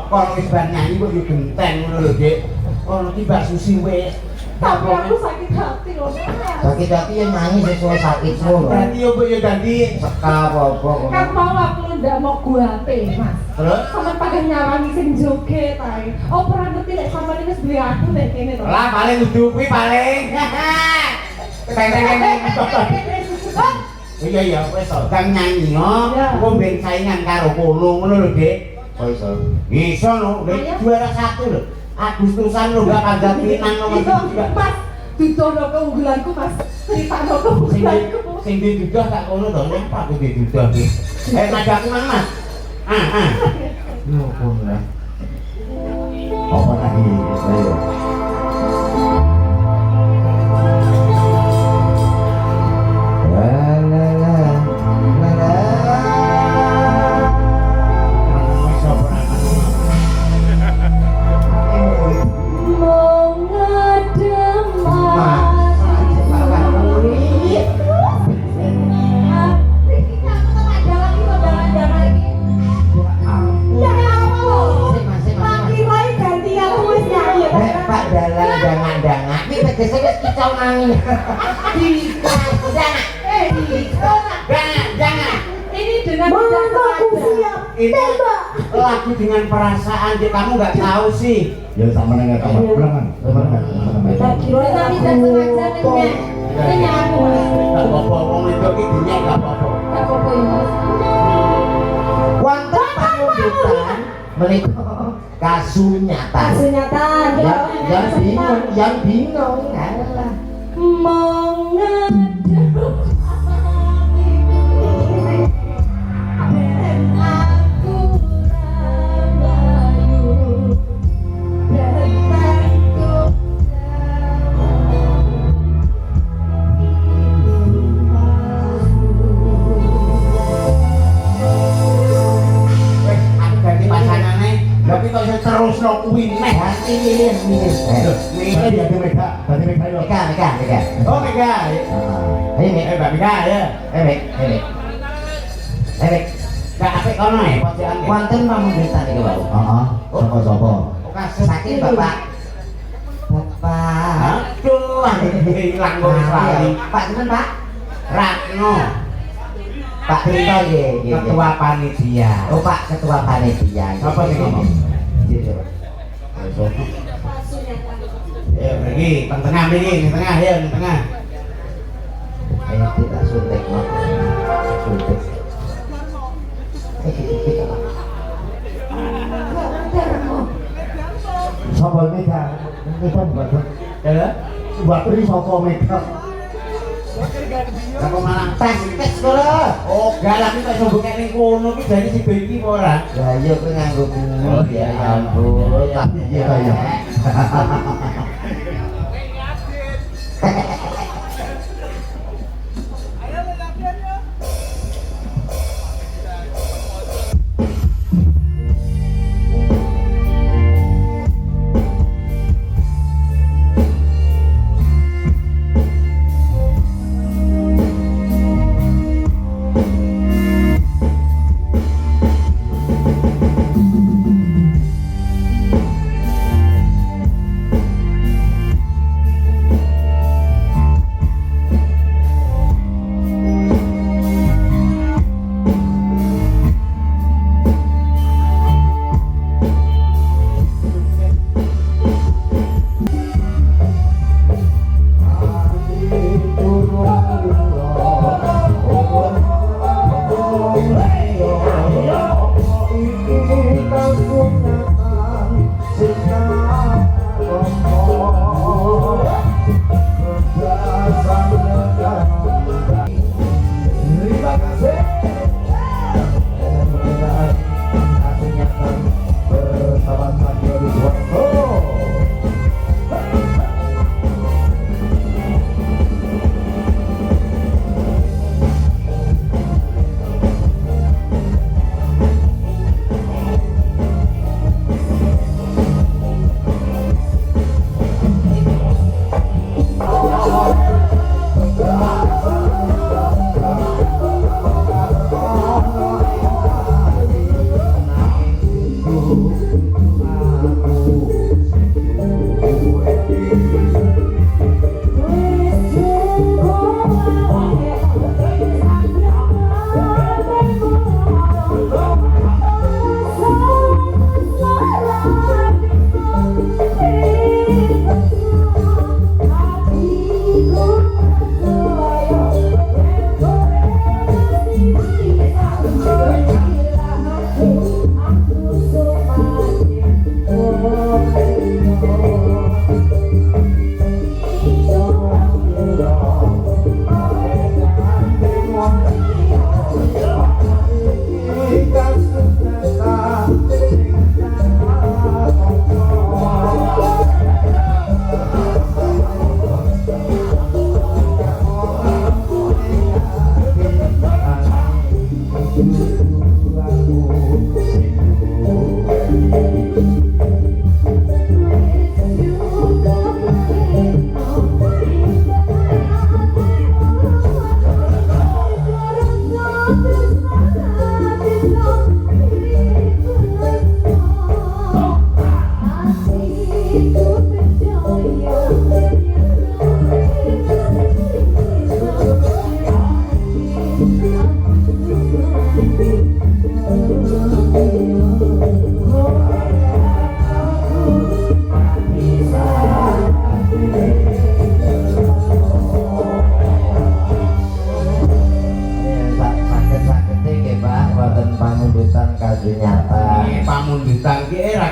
Kalau wis bar nyanyi kok yo genteng ngono lho, Dik. Ono ki Mbak Susi wis. Tapi aku sakit hati loh. Sakit hati yang nyanyi sesuai sakitmu loh. Dadi yo mbok yo dadi. Seka apa-apa. Kan mau aku ndak mau gua mas. Terus Sama pakai nyawani sing joget ae. Oh pernah ngerti lek sampeyan wis beli aku nek kene to. lah paling kudu kuwi paling. Iya iya wis to. Kang nyanyi no. Iya. Engko ben saingan karo kono ngono lho, Dik. Oh iso. Iso no, Ayo. lek juara 1 lho. Agustusan lho gak panjat pinang no Itu juga. mas, didono keunggulanku mas. Cerita keunggulanku. Sing didudah tak kono to, nek Pak kudu didudah. Ngadaku mana, Mas? Ah. Nyuwun lah. Apa lagi? Ayo. La la la. La la. Pak dalang dangan-dangan ini tegese wis kicau nangis. Jangan. Ini dengan tidak sengaja. Ini lagu dengan perasaan, Dik. Kamu nggak tahu sih. Ya sama dengan kamar pulangan. Tak kira tidak sengaja nanya. Nanya aku mas. Gak apa-apa, wong itu iki dinyek gak apa-apa. Tak apa ya mas. Wonten panyudutan menika kasunyatan. Kasunyatan. Yang bingung alah. Mengadang dan aku rabayu dan takut Wes, aku ganti pasangannya. Tapi kok iso terus no kuwi neh. Hati milih. Saya dia di Mega, tadi Mega itu. Mega. Oh, Mega. Ayo Mega. Mbak Mega ya. Mega. Gak apik kono ya pojokan. Wonten pamunggetan iki, Pak. Heeh. Sopo? Sakit Bapak. Bapak. Aduh, hilang kok lali. Pak sinten, Pak? Ratno, Pak Tito nggih. ketua panitia. Oh, Pak Ketua Panitia. Apa sih ngomong? Gitu. Ya, pergi, tengah pergi, di tengah ya, di tengah. Ayo kita suntik, Mak. Suntik. Sopo Mega? Mega buat Ya, buat beri sopo Mega. apa malah Tes kula. oh, gak lagi tak coba kayak ning kono ki jadi si Becky apa ora? Ya iya kowe nganggo Oh, bunga iya, ya ampun. Tapi iya ya.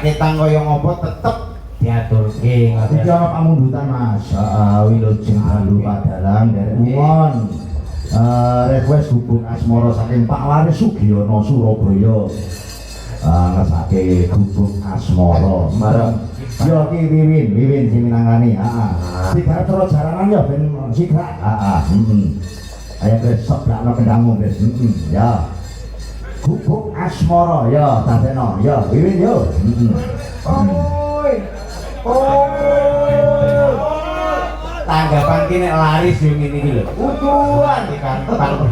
sakitang kaya ngopo tetep diaturke Iki ana pamundutan Mas. Wilujeng dalu padalang derek nuwun. Request gubuk asmara saking Pak Waris Sugiono Surabaya. Ngesake gubuk asmara. Marang yo ki wiwin sing minangkani. Tiga terus jaranan ya ben sigra. Ayo wis soblakno kendangmu wis. Ya. Gubuk asmara ya dadekno. Ya wiwin yo. Tanggapan kini laris yang ini gitu utuhan di kantor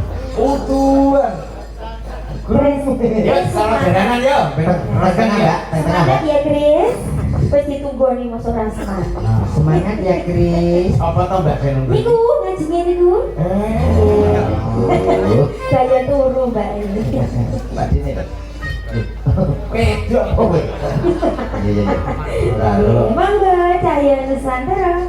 ya salah jalanan ya rekan ya Semangat ya Kris. Wis ditunggu nih Mas Rasman. Semangat ya Kris. apa tau mbak saya nunggu Niku ngajenge niku. Saya turu Mbak ini. Mbak Dini. pedok Iya. Mangga Cahaya Nusantara.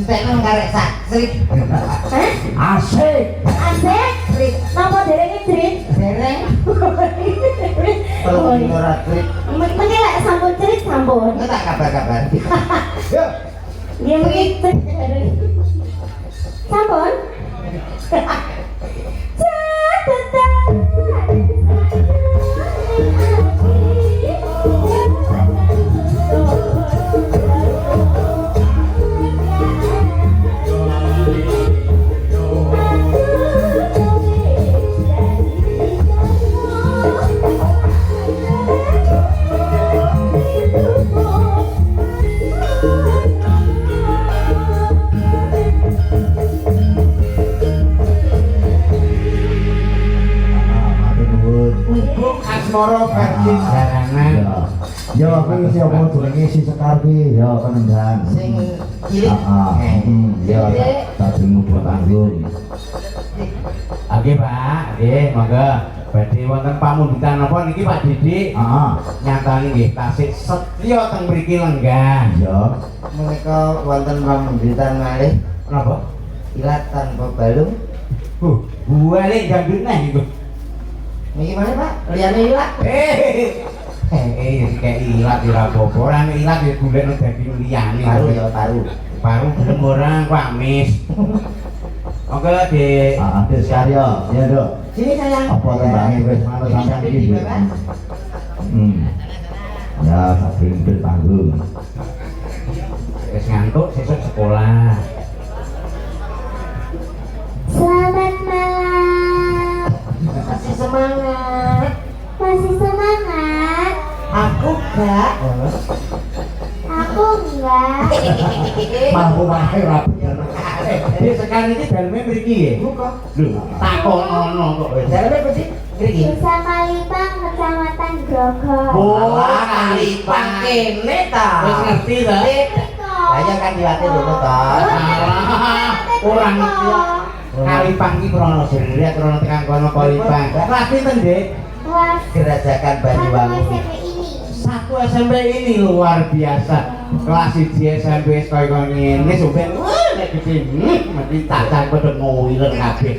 ditekno karek sakrit. Asik. Asik. Napa derenge cerit? Dereng. Kalau ora trik, Mungkin lek sampun cerit sampun. tak kabar-kabar. Yo. Nggih mungkin cerit. Sampun. Gubuk asmara versi jaranan. Ya, aku isi apa jenenge si Sekar ki, ya penendang. Sing cilik. Ya, tak buat tanggung. Oke Pak, nggih monggo. Badhe wonten pamundutan napa niki Pak Didik? Heeh. Nyatane nggih tasih setya teng mriki lenggah. Ya. Menika wonten pamundutan malih Napa? ilat tanpa balung. Buale jambul neh iku. Niki mana Pak? Liyane ilat. Kayak ilat ora apa-apa. Ora nek ilat ya golekno daging liyane. Paru ya paru. Paru belum orang ku amis. Oke, Dik. Adek Karya, ya, Dok. Sini sayang. Apa tembangnya wis manut sampean iki? Ya, tak bimbel tanggung. Wis ngantuk sesuk sekolah. Selamat malam. Masih semangat. Masih semangat? Aku enggak. Aku enggak. Mampu wae ora bener. Dik sekarang iki daleme mriki ya. Buka. Lho, takonono kok. Daleme pasti mriki. Desa Kalipang, Kecamatan Grogol. Wah, Kalipang kene ta. Wis ngerti ta? Lah ya kan diwate lho to. Alah, orang ngerti kok. Kalipang iki krana jeret krana tekan kono Kalipang. Kelas pinten, Dik? Kelas Gerajakan Banyuwangi. SMP ini. Satu SMP ini luar biasa. Kelas 1 SMP wis kaya ngene sampeyan nek gede mesti cacat padha ngoilen kabeh.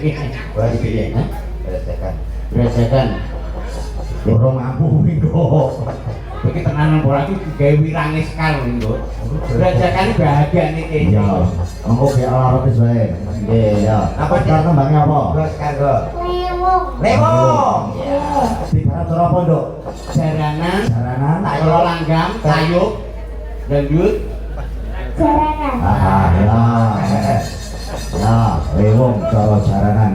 Wah iki ya. Gerajakan. Beresakan. Ora mampu kok. Iki tenanan ora iki gawe wirange sekal lho. Beresakan bahagia niki. Iya. Engko ge ora wis wae. Nggih, ya. Apa, Dik? Apa tembangnya apa? Terus kanggo Lewung. Lewong. Digarap cara apa, Dok? Jaranan, Jaranan. tayo langgam, tayuk, dangdut. Jaranan. Ya. Ya, lewong cara jaranan.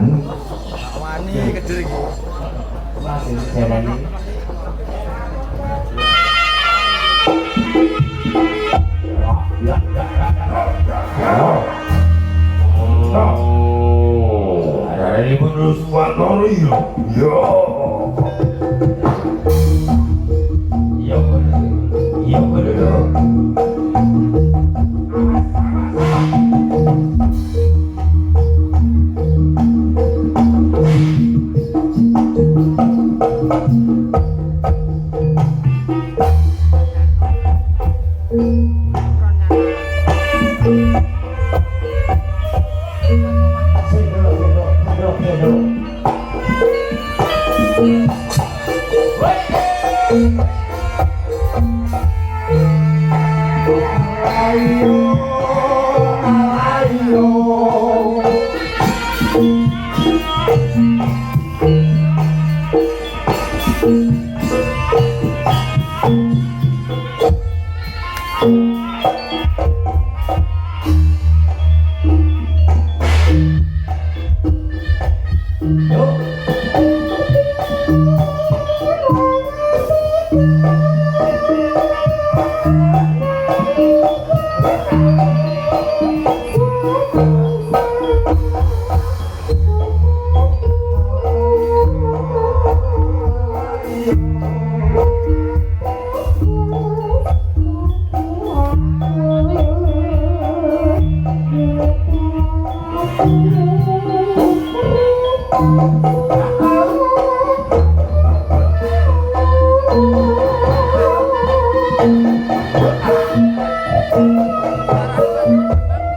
Masih jaranan. Ada ini penerus buat lori yo. Yo bener.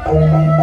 Thank you.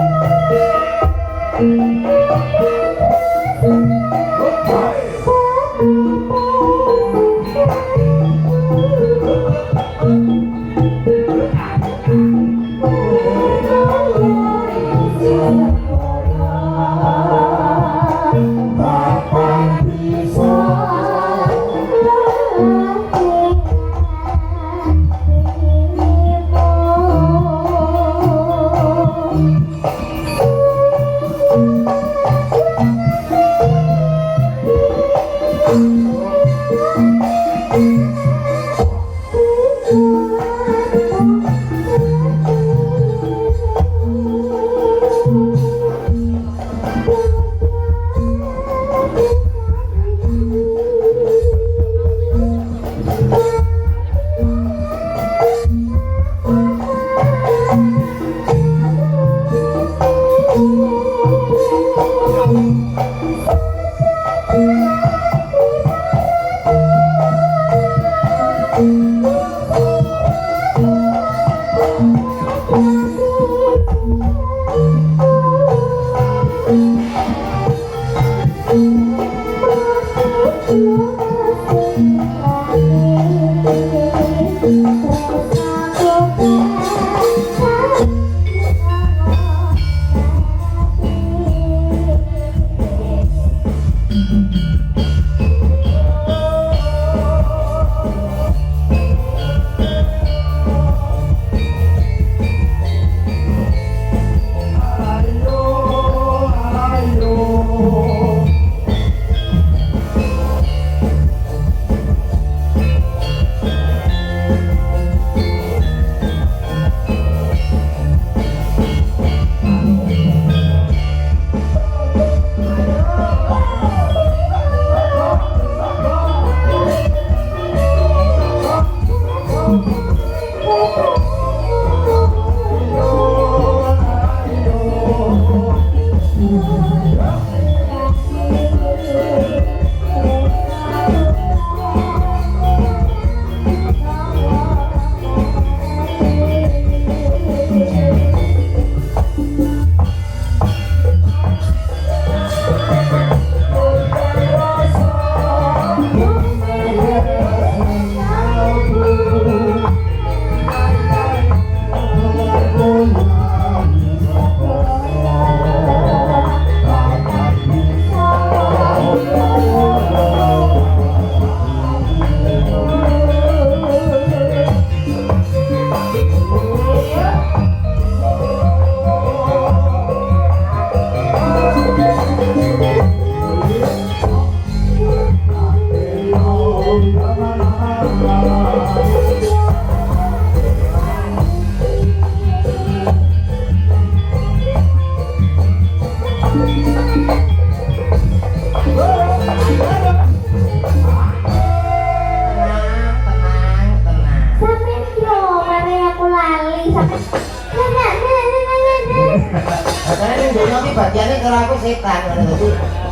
bagiannya kalau aku setan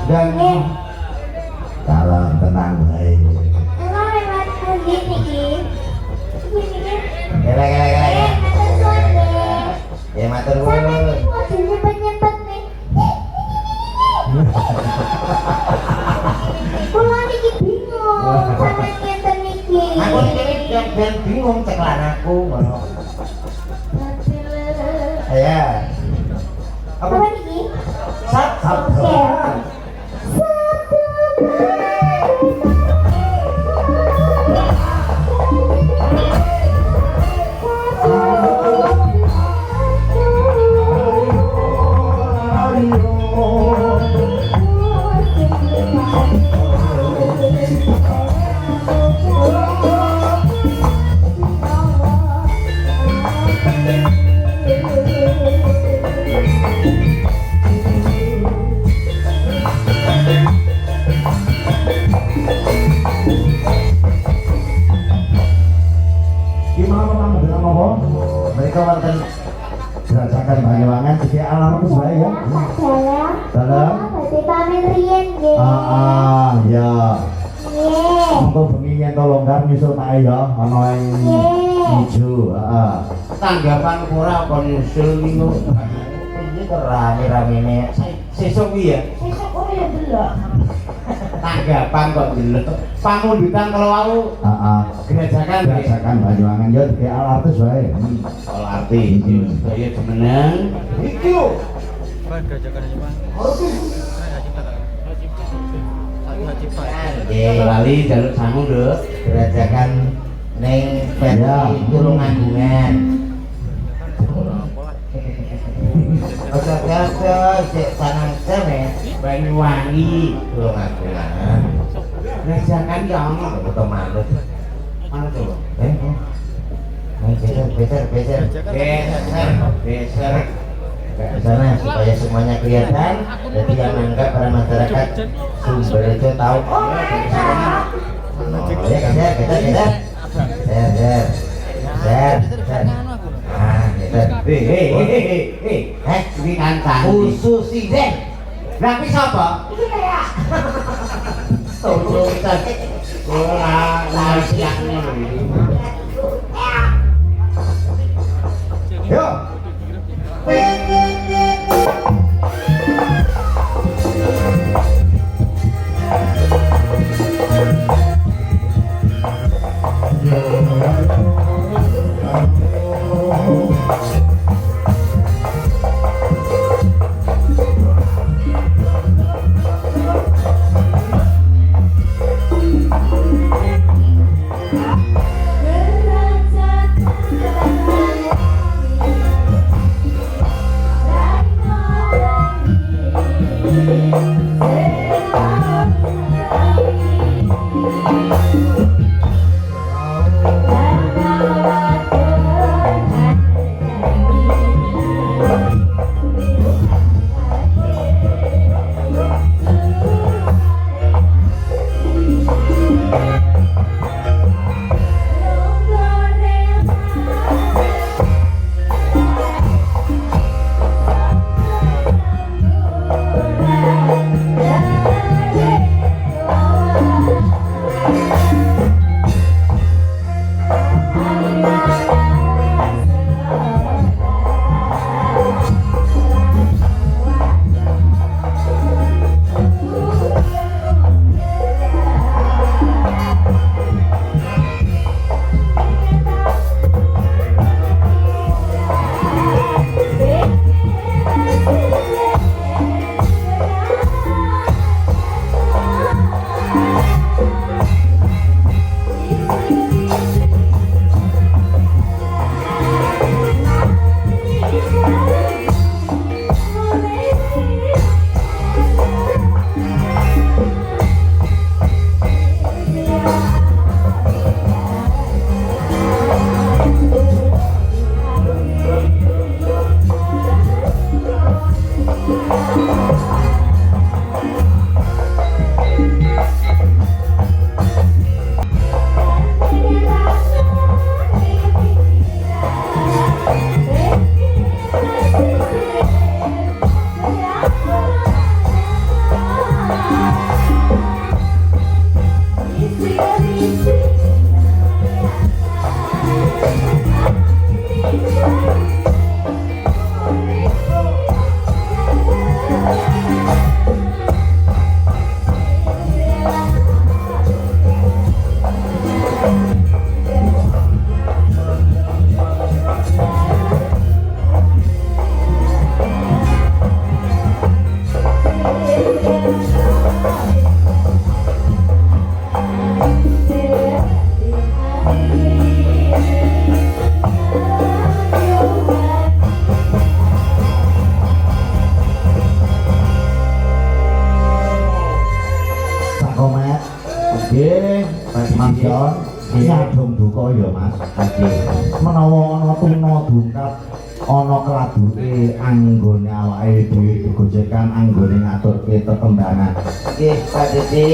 dan dalam tenang baik. Enggak lewat gini Gele. Ya matur nuwun. nyempet nih. Kula niki bingung sama ngeten niki. Aku iki ben bingung ceklan aku ngono. Ya. Apa niki? Sap. Oke. Mereka wonten gerakan Banyuwangan jadi alam sesuai ya. Dalam. Berarti pamen riyen nggih. Ya. Nggih. Monggo bengi yen to longgar nyusul Pak ya ana ing ijo, Tanggapan ora apa nyusul niku. Iki rame-ramene Sesuk piye? Sesuk ora ya delok. Tanggapan kok delok. Pamundutan kalau aku Heeh. gerajakan Gerajakan Banyuwangen ya di artis wae. kalau arti itu sedaya jemeneng iki lho. nggih Lali jaluk sangu lho. gerajakan ning pensi Tulungagungan. Ojo ojo sik sanang seme Banyuwangi Tulungagungan. gerajakan ya ono Foto manut. ono to. Beser. Beser Sana supaya semuanya kelihatan, jadi yang anggap para masyarakat Sumberjo tahu. Oh, ya geser. Iki kancane. Khusus sinden. Lah kuwi sapa? Itu kayak Tolong kita. Ora siakne lho iki. Yo. Mas Jon, nyadong duka ya Mas. Menawa ana tuna dungkap ana kladuke anggone awake dhewe gegojekan anggone ngaturke tetembangan. Nggih, Pak Dede.